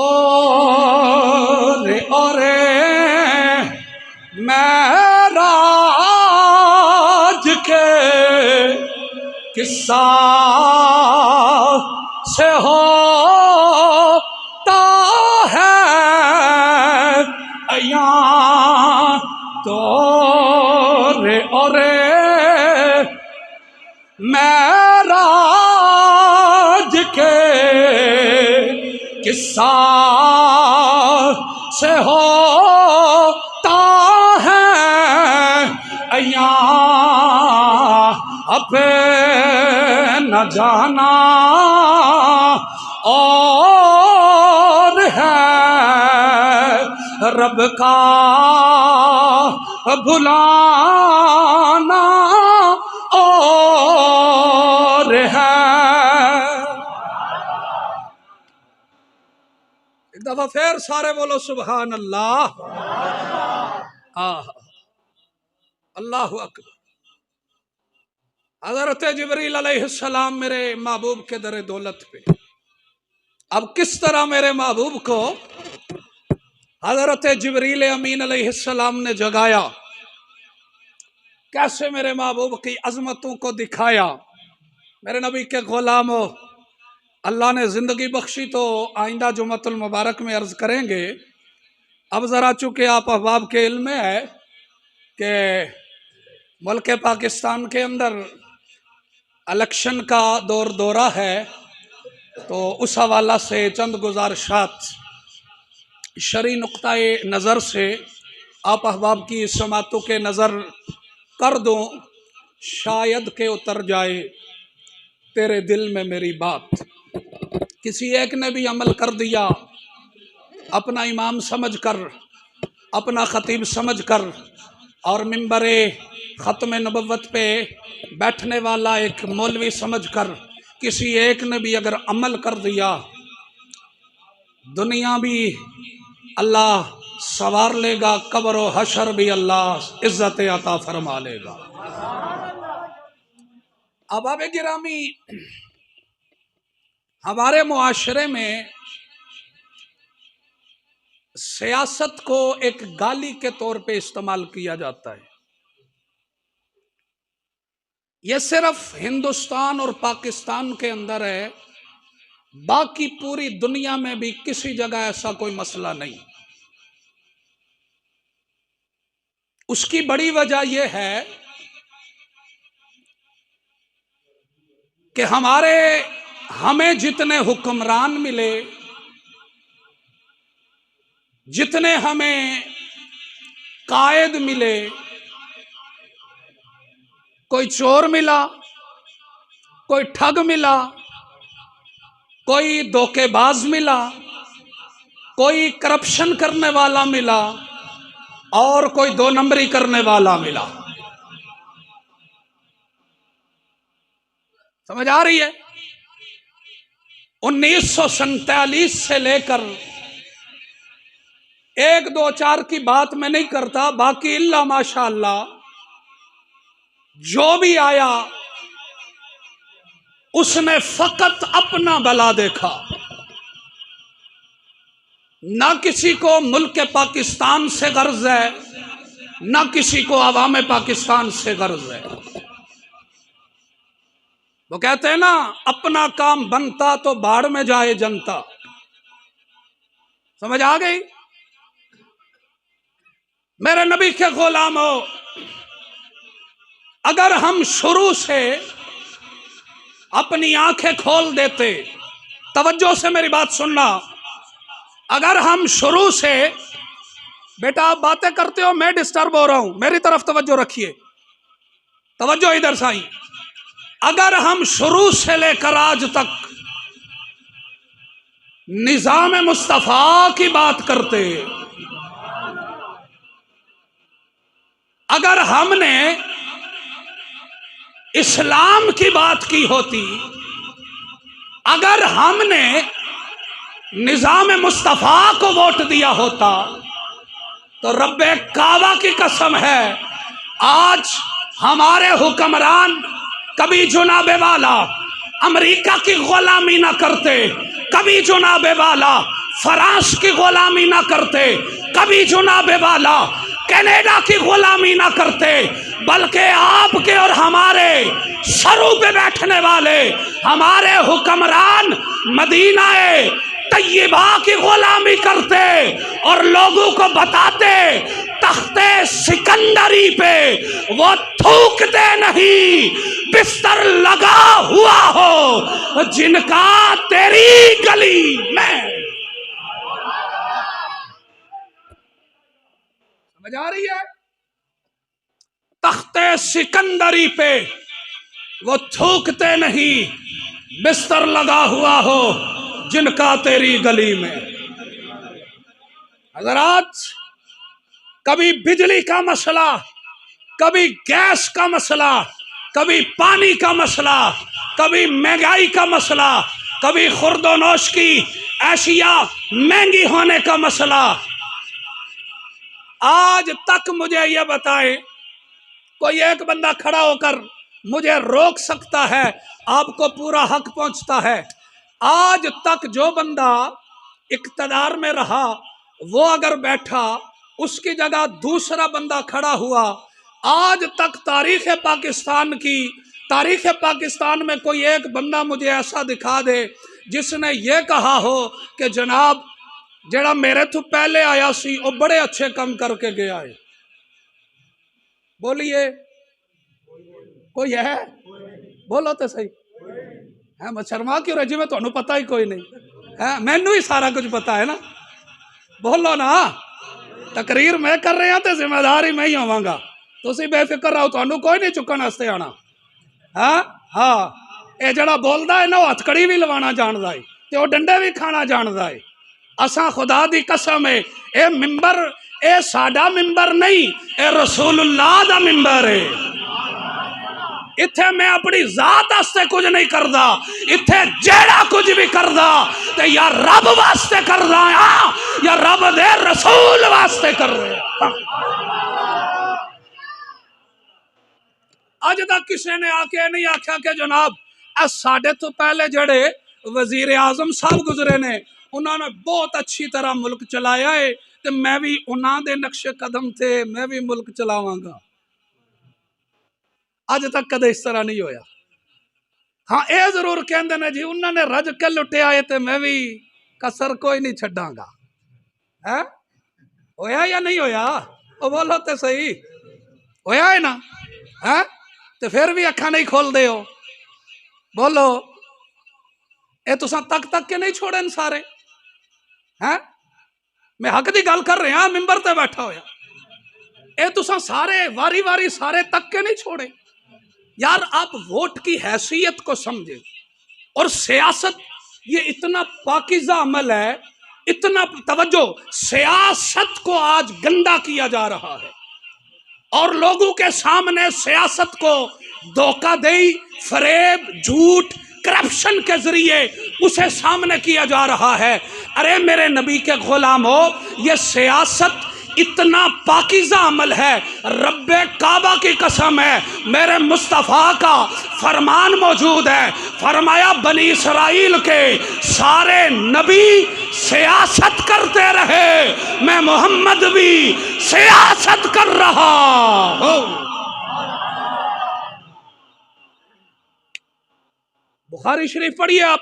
Speaker 1: और महराज के किस्सा से होता है यहाँ। तो और महराज के किस्सा से होता है यहाँ। अपे न जाना और है, रब का भुलाना और है। एक दफा फिर सारे बोलो सुभान अल्लाह। अल्लाह अकबर। हज़रत जिब्रील अलैहिस्सलाम मेरे महबूब के दर दौलत पे, अब किस तरह मेरे महबूब को हज़रत जिब्रील अमीन अलैहिस्सलाम ने जगाया, कैसे मेरे महबूब की अजमतों को दिखाया। मेरे नबी के गुलामों, अल्लाह ने ज़िंदगी बख्शी तो आइंदा जुमतुल मुबारक में अर्ज़ करेंगे। अब ज़रा चूँकि आप अहबाब के इल्म में है कि मुल्क पाकिस्तान के अंदर इलेक्शन का दौरा है, तो उस हवाला से चंद गुजारिशात शरई नुक्ताए नज़र से आप अहबाब की समातों के नज़र कर दूँ, शायद के उतर जाए तेरे दिल में मेरी बात। किसी एक ने भी अमल कर दिया, अपना इमाम समझकर, अपना ख़तीब समझकर, और मिंबरे ख़त्म नबुव्वत पे बैठने वाला एक मौलवी समझकर किसी एक ने भी अगर अमल कर दिया, दुनिया भी अल्लाह सवार लेगा, कब्र व हशर भी अल्लाह इज्जत अता फरमा लेगा। अहबाब गिरामी, हमारे मुआशरे में सियासत को एक गाली के तौर पे इस्तेमाल किया जाता है। यह सिर्फ हिंदुस्तान और पाकिस्तान के अंदर है, बाकी पूरी दुनिया में भी किसी जगह ऐसा कोई मसला नहीं। उसकी बड़ी वजह यह है कि हमें जितने हुक्मरान मिले, जितने हमें कायद मिले, कोई चोर मिला, कोई ठग मिला, कोई धोखेबाज मिला, कोई करप्शन करने वाला मिला और कोई दो नंबरी करने वाला मिला। समझ आ रही है? 1947 से लेकर 1 2 4 की बात मैं नहीं करता, बाकी इल्ला माशाअल्लाह जो भी आया उसने फकत अपना भला देखा, ना किसी को मुल्क पाकिस्तान से गर्ज है, ना किसी को अवाम पाकिस्तान से गर्ज है। वो कहते हैं ना, अपना काम बनता तो बाढ़ में जाए जनता। समझ आ गई? मेरे नबी के गुलामों, अगर हम शुरू से अपनी आंखें खोल देते, तवज्जो से मेरी बात सुनना, अगर हम शुरू से, बेटा आप बातें करते हो, मैं डिस्टर्ब हो रहा हूं, मेरी तरफ तवज्जो रखिए, तवज्जो इधर से आई। अगर हम शुरू से लेकर आज तक निजाम मुस्तफा की बात करते, अगर हमने इस्लाम की बात की होती, अगर हमने निजाम मुस्तफा को वोट दिया होता, तो रब्बे काबा की कसम है आज हमारे हुक्मरान कभी जुनाबे वाला अमेरिका की गुलामी ना करते, कभी जुनाबे वाला फ्रांस की गुलामी ना करते, कभी जुनाबे वाला कनाडा की गुलामी ना करते, बल्कि आपके और हमारे सरों पे बैठने वाले हमारे हुक्मरान मदीना तैयबा की गुलामी करते और लोगों को बताते तख्ते सिकंदरी पे वो थूकते नहीं, बिस्तर लगा हुआ हो जिनका तेरी गली में। समझ आ रही है? तख्ते सिकंदरी पे वो थूकते नहीं, बिस्तर लगा हुआ हो जिनका तेरी गली में। अगर आज कभी बिजली का मसला, कभी गैस का मसला, कभी पानी का मसला, कभी महंगाई का मसला, कभी खुर्दोनोश की एशिया महंगी होने का मसला, आज तक मुझे यह बताए, कोई एक बंदा खड़ा होकर मुझे रोक सकता है? आपको पूरा हक पहुंचता है। आज तक जो बंदा इक्तदार में रहा, वो अगर बैठा, उसकी जगह दूसरा बंदा खड़ा हुआ, आज तक तारीख पाकिस्तान में कोई एक बंदा मुझे ऐसा दिखा दे जिसने ये कहा हो कि जनाब जेड़ा मेरे तो पहले आया सी वो बड़े अच्छे काम करके गया है। बोलिए, कोई है? बोलो तो सही है। मैं शर्मा क्यों रही? मैं तुम्हें पता ही कोई नहीं है, मैनू ही सारा कुछ पता है ना। बोलो ना, तकरीर मैं कर रहा तो जिम्मेदारी मैं ही होवांगा, तुसी बेफिक्र रहो, तुहानू कोई नहीं चुकन वास्ते आना। हाँ, ये जड़ा बोलता है ना, वो हथकड़ी भी लवाना जानता है ते वो डंडे भी खाना जानता है। असा खुदा दी कसम है, ए मिंबर, ए साडा मिंबर नहीं, ए रसूलुल्लाह दा मिंबर है। इत्थे मैं अपनी जात वास्ते कुछ नहीं करदा, इत्थे जेड़ा कुछ भी करदा ते या रब वास्ते करदा या रब दे रसूल वास्ते कर रहे। अज तक किसी ने आके नहीं आख्या कि जनाब साडे तो पहले जड़े वजीर आजम साहब गुजरे ने उन्होंने बहुत अच्छी तरह मुल्क चलाया है, तो मैं भी उन्होंने नक्शे कदम थे मैं भी मुल्क चलावांगा। अज तक कदे इस तरह नहीं होया। हाँ ये जरूर कहते हैं जी उन्होंने रज के लुटिया है तो मैं भी कसर कोई नहीं छड्डांगा। है होया या नहीं होया? वो बोलो तो सही, होया है ना? है तो फिर भी अखा नहीं खोल दे हो, बोलो ये तुसा तक तक के नहीं छोड़े सारे। हैं मैं हक की गल कर रहा, मिंबर ते बैठा होया, ये तुसा सारे वारी वारी सारे तक के नहीं छोड़े। यार आप वोट की हैसियत को समझे। और सियासत ये इतना पाकीज़ा अमल है, इतना तवज्जो, सियासत को आज गंदा किया जा रहा है और लोगों के सामने सियासत को धोखाधड़ी, फरेब, झूठ, करप्शन के जरिए उसे सामने किया जा रहा है। अरे मेरे नबी के गुलाम हो, ये सियासत इतना पाकीज़ा अमल है, रब्बे काबा की कसम है, मेरे मुस्तफ़ा का फरमान मौजूद है, फरमाया बनी इसराइल के सारे नबी सियासत करते रहे, मैं मोहम्मद भी सियासत कर रहा हूं। बुखारी शरीफ पढ़िए आप।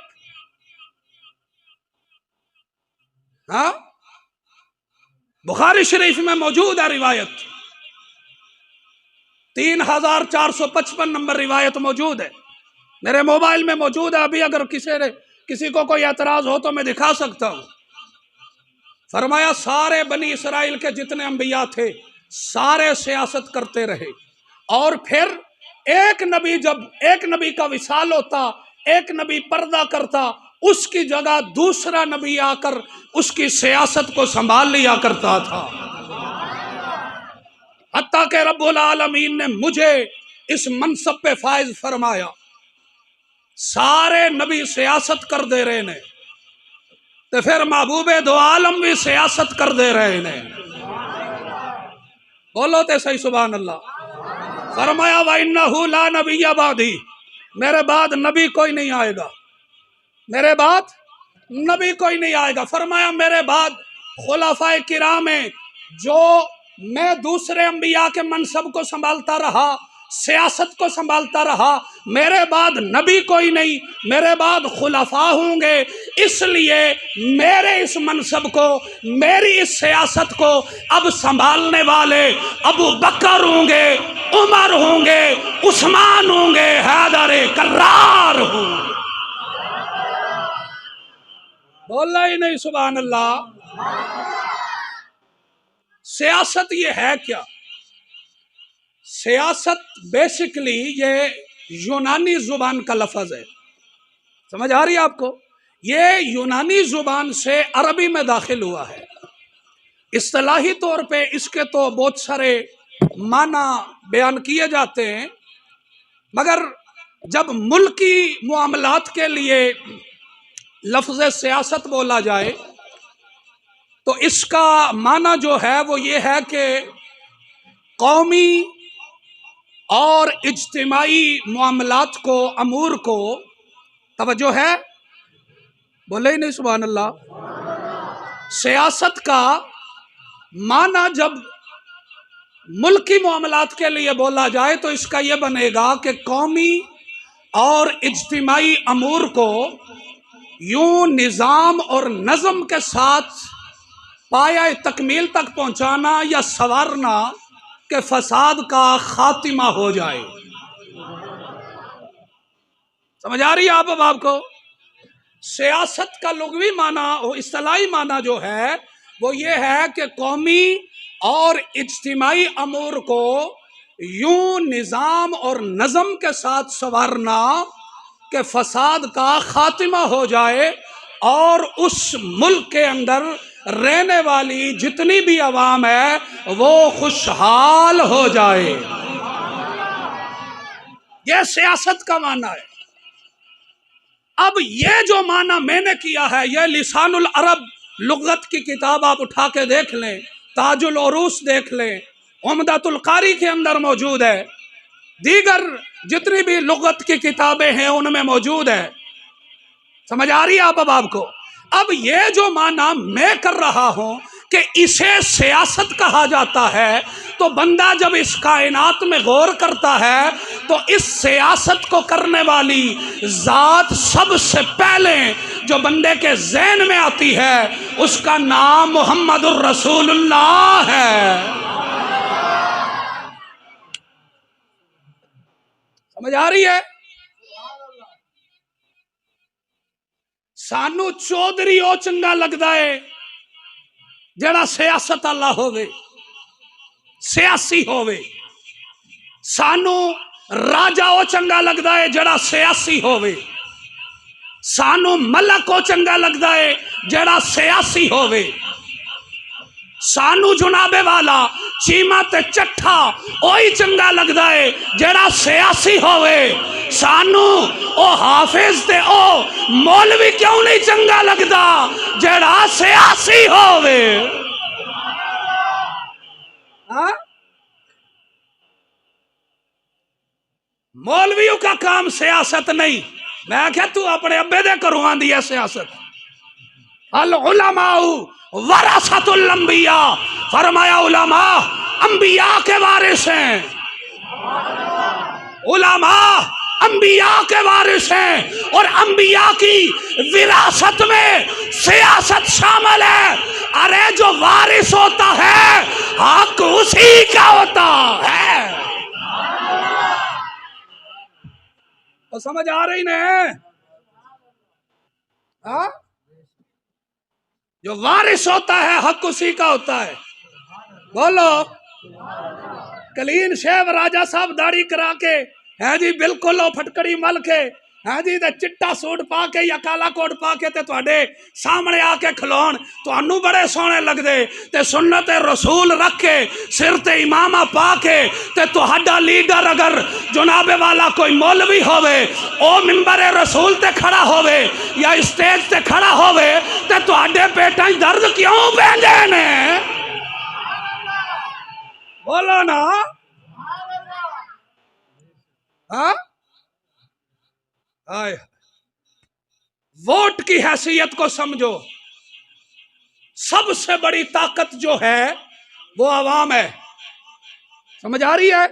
Speaker 1: हाँ बुखारी शरीफ में मौजूद है रिवायत, 3455 नंबर रिवायत मौजूद है, मेरे मोबाइल में मौजूद है। अभी अगर किसी को कोई एतराज हो तो मैं दिखा सकता हूं। फरमाया सारे बनी इसराइल के जितने अंबिया थे सारे सियासत करते रहे, और फिर एक नबी, जब एक नबी का विसाल होता, एक नबी पर्दा करता, उसकी जगह दूसरा नबी आकर उसकी सियासत को संभाल लिया करता था। हत्ता के रब्बुल आलमीन ने मुझे इस मनसब पे फायज फरमाया। सारे नबी सियासत कर दे रहे ने, तो फिर महबूबे दो आलम भी सियासत कर दे रहे ने। बोलो तो सही सुभान अल्लाह। फरमाया व इन्नहु ला नबिय्य बादी, मेरे बाद नबी कोई नहीं आएगा, मेरे बाद नबी कोई नहीं आएगा। फरमाया मेरे बाद खुलाफाए किराम में जो मैं दूसरे अंबिया के मनसब को संभालता रहा, सियासत को संभालता रहा, मेरे बाद नबी कोई नहीं, मेरे बाद खुलाफा होंगे, इसलिए मेरे इस मनसब को, मेरी इस सियासत को अब संभालने वाले अबू बकर होंगे, उमर होंगे, उस्मान होंगे, हैदर कर्रार होंगे। बोला ही नहीं सुभान अल्लाह। सियासत ये है क्या? सियासत बेसिकली ये यूनानी जुबान का लफ्ज है, समझ आ रही है आपको? ये यूनानी जुबान से अरबी में दाखिल हुआ है। इस्तिलाही तौर पे इसके तो बहुत सारे माना बयान किए जाते हैं, मगर जब मुल्की मामलात के लिए लफ्ज़ सियासत बोला जाए तो इसका माना जो है वो ये है कि कौमी और इज्तिमाई मामलात को, अमूर को, तवज्जो है, बोले ही नहीं सुभान अल्लाह। सियासत का माना जब मुल्की मामलात के लिए बोला जाए तो इसका ये बनेगा कि कौमी और इज्तिमाई अमूर को यूं निज़ाम और नज़म के साथ पाया तकमील तक पहुंचाना या संवारना के फसाद का खातिमा हो जाए। समझ आ रही है आप? अब आपको सियासत का लुग़वी माना, इस्तिलाही माना जो है वो ये है कि कौमी और इज्तिमाई अमूर को यूं निज़ाम और नज़म के साथ संवारना के फसाद का खातिमा हो जाए और उस मुल्क के अंदर रहने वाली जितनी भी अवाम है वो खुशहाल हो जाए। ये सियासत का माना है। अब ये जो माना मैंने किया है, ये लिसानुल अरब लुगत की किताब आप उठा के देख लें, ताजुल उरूस देख लें, उम्दतुल कारी के अंदर मौजूद है, दीगर जितनी भी लुगत की किताबें हैं उनमें मौजूद है। समझ आ रही है आप? अब आपको अब ये जो माना मैं कर रहा हूं कि इसे सियासत कहा जाता है, तो बंदा जब इस कायनात में गौर करता है तो इस सियासत को करने वाली जात सबसे पहले जो बंदे के ज़हन में आती है उसका नाम मुहम्मदुर रसूलुल्लाह है। समझ आ रही है? सानू चौधरी ओ चंगा लगता है जड़ा सियासत वाला होवे, सियासी होवे। सानू राजा ओ चंगा लगता है जड़ा सियासी होवे। सानू मलक ओ चंगा लगता है जड़ा सियासी होवे। सानू जुनाबे वाला चीमा ते चट्ठा ओही चंगा लगता है जड़ा सियासी होवे। सानू ओ हाफिज ते ओ मौलवी क्यों नहीं चंगा लगता जड़ा सियासी होवे। हाँ? मौलवियों का काम सियासत नहीं। मैं क्या तू अपने अब्बे दे करवा दी है सियासत। अल उलमाउ वरसतुल अंबिया, फरमाया उलमा अंबिया के वारिस हैं। उलमा अंबिया के वारिस हैं और अंबिया की विरासत में सियासत शामिल है। अरे जो वारिस होता है हक उसी का होता है। तो समझ आ रही ने? हाँ? जो वारिस होता है हक उसी का होता है। बोलो। कलीन शेव राजा साहब दाढ़ी करा के है जी, बिल्कुल फटकड़ी मल के है जी, ते चिट्टा सूट पा के या काला कोट पा के ते तुहाडे सामने आके खलोन तुहानू बड़े सोहने लगदे, ते सुन्नत रसूल रख के सिर ते इमामा पा के ते तुहाडा लीडर अगर जुनाबे वाला कोई मौलवी होवे, ओ मिंबर रसूल ते खड़ा होवे या स्टेज ते खड़ा होवे, ते तुहाडे पेटां दर्द क्यों पैंदे ने? बोलो ना। हाँ? आए, वोट की हैसियत को समझो। सबसे बड़ी ताकत जो है वो आवाम है। समझ आ रही है?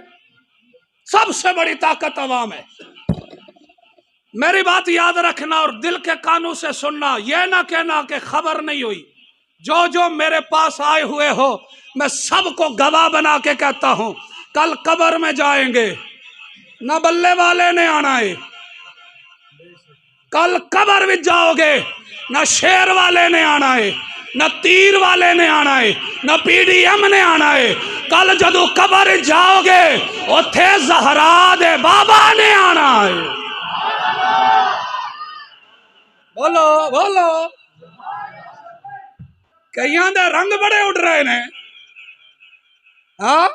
Speaker 1: सबसे बड़ी ताकत आवाम है। मेरी बात याद रखना और दिल के कानों से सुनना। यह ना कहना कि खबर नहीं हुई। जो जो मेरे पास आए हुए हो मैं सबको गवाह बना के कहता हूं, कल कब्र में जाएंगे ना बल्ले वाले ने आना है। कल कब्र में जाओगे ना शेर वाले ने आना है, ना तीर वाले ने आना है, ना पीडीएम ने आना है। कल जदू कब्र जाओगे उथे जहरा दे बाबा ने आना है। बोलो बोलो। कईयां दे रंग बड़े उड़ रहे ने। हाँ?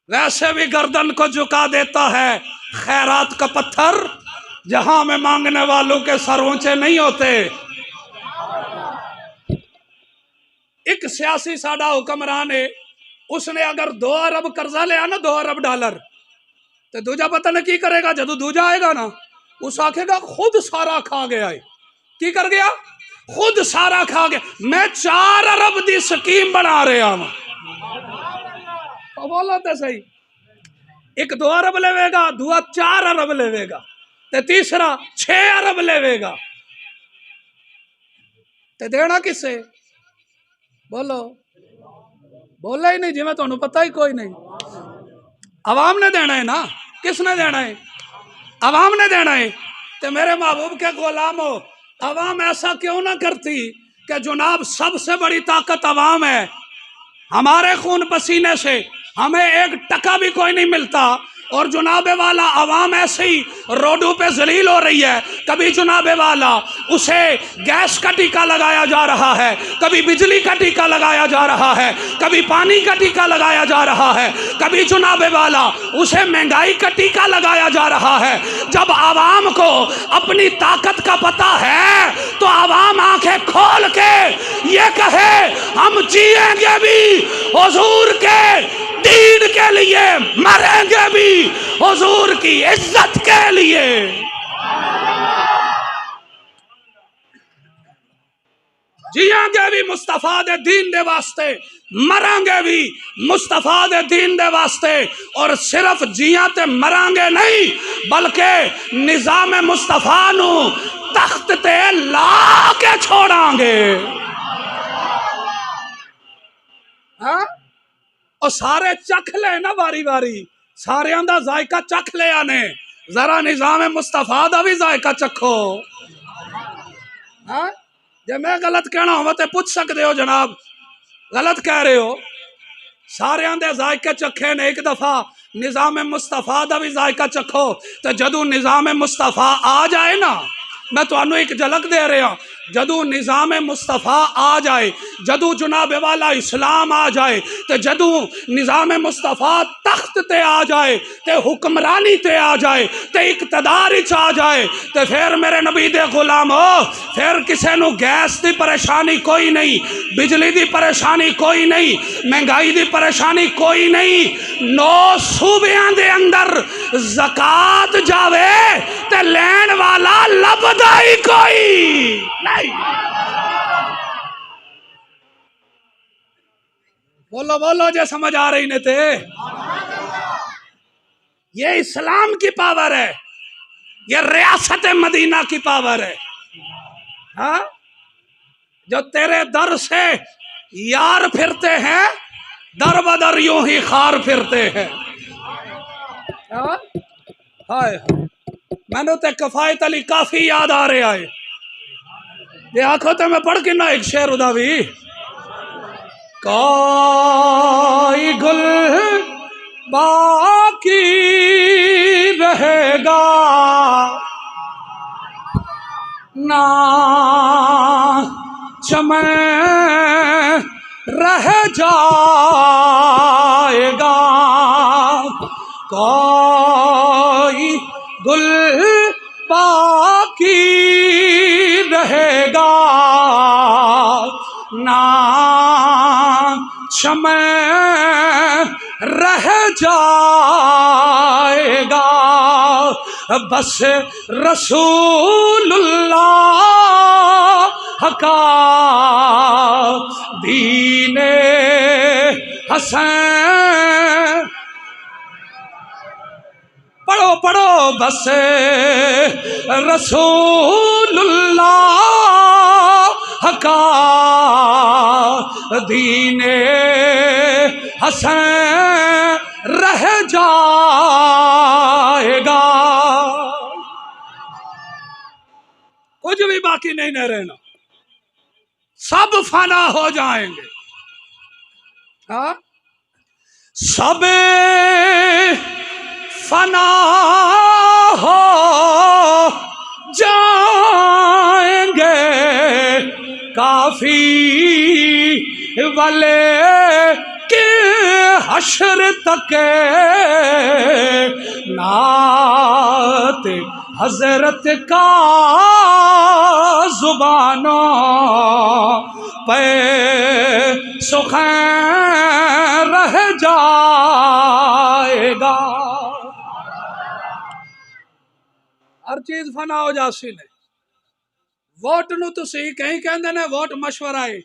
Speaker 1: वैसे भी गर्दन को झुका देता है खैरात का पत्थर, जहां में मांगने वालों के सर ऊंचे नहीं होते। एक सियासी साडा हुक्मरान है, उसने अगर 2 अरब कर्जा लिया ना, 2 अरब डॉलर, तो दूजा पता नहीं की करेगा। जदू दूजा आएगा ना उस आखेगा खुद सारा खा गया है। की कर गया? खुद सारा खा गया। मैं 4 अरब दी स्कीम बना रहा हूं। तो बोलो तो सही। एक 2 अरब लेवेगा, दूआ 4 अरब लेवेगा, ते तीसरा 6 अरब लेवेगा, ते देना किसे? बोलो। बोला ही नहीं जी, मैं तुहानू पता ही कोई नहीं। अवाम ने देना है ना। किसने देना है? अवाम ने देना है। तो मेरे महबूब के गुलामो, अवाम ऐसा क्यों ना करती कि जनाब सबसे बड़ी ताकत अवाम है। हमारे खून पसीने से हमें 1 टका भी कोई नहीं मिलता, और जुनाबे वाला आवाम ऐसे ही रोडों पे जलील हो रही है। कभी जुनाबे वाला उसे गैस का टीका लगाया जा रहा है, कभी बिजली का टीका लगाया जा रहा है, कभी पानी का टीका लगाया जा रहा है, कभी जुनाबे वाला उसे महंगाई का टीका लगाया जा रहा है। जब आवाम को अपनी ताकत का पता है तो आवाम आंखें खोल के ये कहे हम जिएंगे भी हुजूर के दीन के लिए, मरेंगे भी हुजूर की इज्जत के लिए। जिएंगे भी मुस्तफा दे दीन दे वास्ते, मरांगे भी मुस्तफा दे दीन दे वास्ते। और सिर्फ जिया ते मरांगे नहीं बल्कि निजाम मुस्तफा नू तख्त ते ला के छोड़ांगे। हाँ? और सारे चख ले ना वारी वारी, सारे दा जायका चख लिया ने, जरा निजाम मुस्तफा दा भी जायका चखो। हाँ? जे मैं गलत कहना हो तो पूछ सकते हो जनाब, गलत कह रहे हो। सारे दे जायके चखे ने, एक दफा निजाम मुस्तफा दा भी जायका चखो। तो जदू निजाम मुस्तफा आ जाए ना, मैं तुहानू एक झलक दे रहा, जदू निजाम मुस्तफा आ जाए, जदू जुनाबे वाला इस्लाम आ जाए, तो जदू निजाम मुस्तफा तख्त ते आ जाए, ते हुक्मरानी ते आ जाए, ते इक़्तिदार आ जाए, तो फिर मेरे नबी दे गुलाम हो, फिर किसी नू गैस की परेशानी कोई नहीं, बिजली की परेशानी कोई नहीं, महंगाई की परेशानी कोई नहीं। 9 सूबियां दे अंदर ज़कात जावे ते लैन वाला लभदा ही कोई नहीं। बोलो बोलो जे समझ आ रही ने ते। ये इस्लाम की पावर है, ये रियासत मदीना की पावर है। हाँ? जो तेरे दर से यार फिरते हैं, दर बदर यूं ही खार फिरते हैं। हाँ? हाय मैंने तो कफायत अली काफी याद आ रहा है। ये आखो तो मैं पढ़ के ना एक शेर उदा भी, कोई गुल बाकी रहेगा ना चमन रह जाएगा, कोई गुल बाकी रहेगा ना चमन रह जाएगा। बस रसूलुल्लाह का दीने हसन, पढ़ो पढ़ो, बस रसूलुल्लाह का दीने हसन रह जाएगा। कुछ भी बाकी नहीं न रहना, सब फना हो जाएंगे। हाँ? सब फना हो जाएंगे, काफी वाले के हश्र तक नात हजरत का जुबानों पे सुखैन रह जाएगा। हर चीज फना हो जासी ने। वोट नू तुसी कहीं कहंदे ने वोट मशवरा है,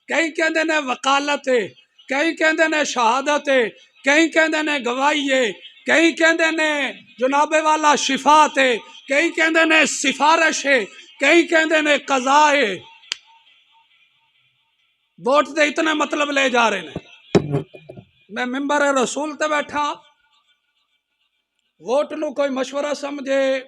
Speaker 1: कहीं कहंदे ने वकालत है, कहीं कहंदे ने शहादत है, कहीं कहंदे ने गवाही है, कहीं कहंदे ने जुनाबे वाला शिफात है, कहीं कहंदे ने सिफारिश है, कहीं कहंदे ने कज़ा है। वोट दे इतने मतलब ले जा रहे ने। मैं मिंबर रसूल ते बैठा, वोट नू कोई मशवरा समझे,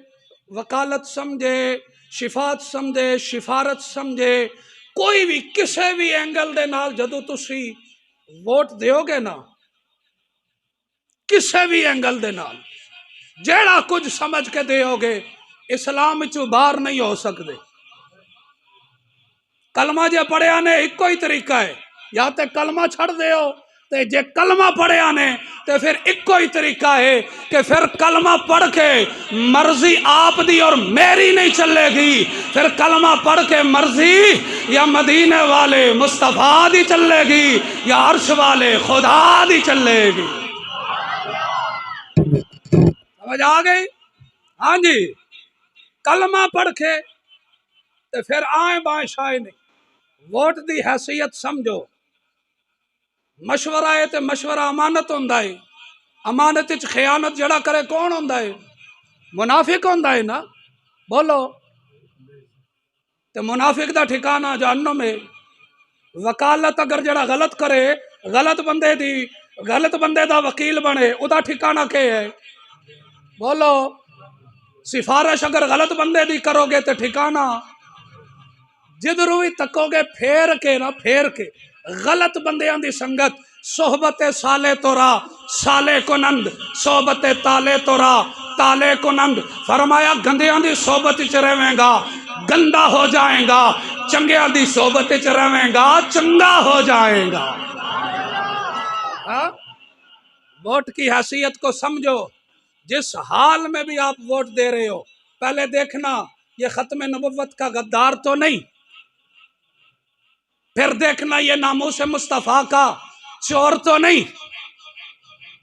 Speaker 1: वकालत समझे, शिफात समझे, शिफारत समझे, कोई भी किसी भी एंगल दे नाल जदों तुसी वोट दोगे ना, किसी भी एंगल दे नाल जेड़ा कुछ समझ के दोगे इस्लाम चो बाहर नहीं हो सकते। कलमा जे पढ़िया ने इको ही तरीका है, या तो कलमा छड़ दो, ते जे कलमा पढ़िया ने तो फिर इको ही तरीका है कि फिर कलमा पढ़ के मर्जी आप दी और मेरी नहीं चलेगी, फिर कलमा पढ़ के मर्जी या मदीने वाले मुस्तफा दी चलेगी या अर्श वाले खुदा दी चलेगी। समझ आ गई? हाँ जी। कलमा पढ़ के तो फिर आए बाएं शाए नहीं। वोट दी हैसियत समझो। मशवरा है तो मशवरा अमानत होंदा है। अमानत च खयानत जड़ा करे कौन होंदा है? मुनाफिक होंदा है ना। बोलो। तो मुनाफिक दा ठिकाना जहन्नम है। वकालत अगर जड़ा गलत करे, गलत बंदे दा वकील बने, उदा ठिकाना के है? बोलो। सिफारिश अगर गलत बंदे दी करोगे तो ठिकाना जिधरों भी तकोगे फेर के गलत बंदियां दी संगत। सोहबत साले तोरा साले को नंद, सोहबत ताले तोरा ताले को नंद। फरमाया गंदियां दी सोहबत च रहेगा गंदा हो जाएगा, चंगियां दी सोहबत च रहेगा चंगा हो जाएगा। वोट की हैसियत को समझो। जिस हाल में भी आप वोट दे रहे हो, पहले देखना ये खत्म नबुव्वत का गद्दार तो नहीं, फिर देखना ये नामूस मुस्तफ़ा का चोर तो नहीं,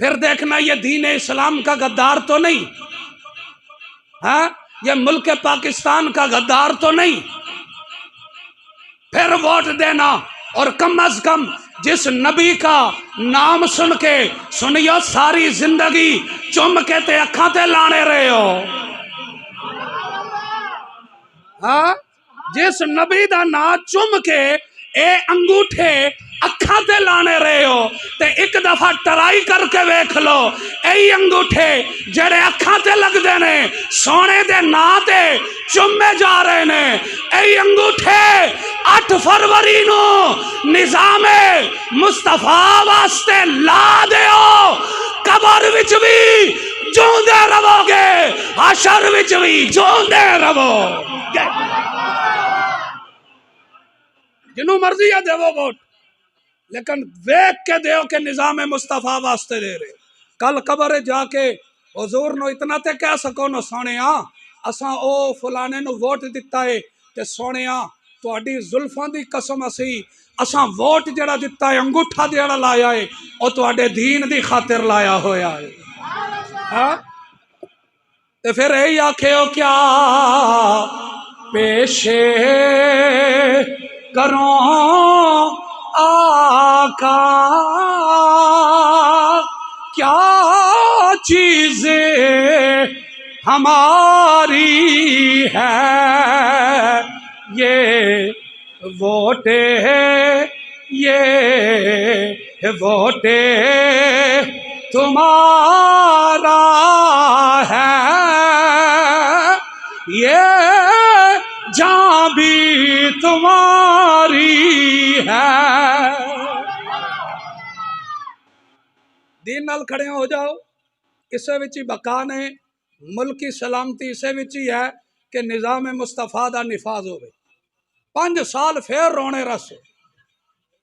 Speaker 1: फिर देखना ये दीन इस्लाम का गद्दार तो नहीं, हाँ ये मुल्क पाकिस्तान का गद्दार तो नहीं। फिर वोट देना। और कम अज कम जिस नबी का नाम सुन के सुनियो सारी जिंदगी चुम के ते अखा ते लाने रहे हो। हाँ जिस नबी का नाम चुम के ए अंगूठे अखा ते लाने रहे हो, ते एक दफा ट्राई करके वेख लो यही अंगूठे जेड़े अखा ते लगते ने सोने दे ना ते चुमे जा रहे ने, यही अंगूठे 8 फरवरी नो निजामे मुस्तफा वास्ते ला दियो। कबर विच भी जोंदे रहोगे, हशर विच भी जोंदे रहोगे। जिन्हों मर्जी है देवो वोट, लेकिन वेख के दो के निजाम मुस्तफा वास्ते दे रहे। कल कबर जाके हुजूर नो इतना ते कह सको न सोने असा ओ फलाने नु वोट दिता है, ते सोने तुहाडी जुल्फां दी कसम असा वोट जड़ा दिता है, अंगूठा जड़ा लाया है वो तुहाडे दीन दी खातिर लाया होया है। हाँ ते फिर यही आखे हो क्या पेशे करो आका, क्या चीजें हमारी है ये वोटे, ये वोटे तुम्हारा है, ये जान भी तुम्हारी है। दीन नाल खड़े हो जाओ। इसे विच ही बका ने मुल्क की सलामती इसे विच ही है कि निज़ाम मुस्तफा दा निफाज होवे। 5 साल फिर रोने रस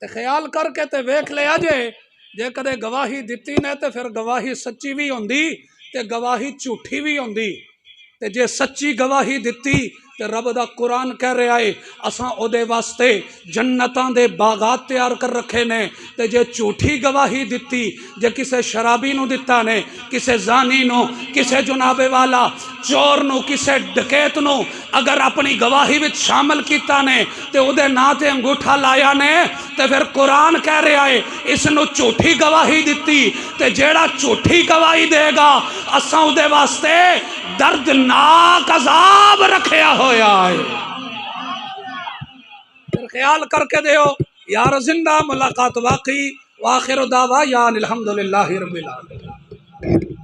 Speaker 1: ते ख्याल करके ते वेख लिया जे कदे गवाही दिती ने तो फिर गवाही सच्ची भी होंदी ते गवाही झूठी भी होंदी। ते जे सच्ची गवाही दिती ते रब दा कुरान कह रहा है असां ओदे वास्ते जन्नतां दे बागात तैयार कर रखे ने। ते जे झूठी गवाही दिती, जे किसे शराबी नू दिता ने, किसे जानी नू, किसे जुनाबे वाला चोर नू, किसे डकैत नू अगर अपनी गवाही विच शामिल किया ने ते ओदे नां ते अंगूठा लाया ने, ते फिर कुरान कह रहा है इसनू झूठी गवाही दिती। ते जेड़ा झूठी गवाही देगा असां ओदे वास्ते दर्दनाक अजाब रखया होया है। फिर ख्याल करके दो यार जिंदा मुलाकात बाकी। वाखिर दावा या अल्हम्दुलिल्लाहि रब्बिल आलमीन।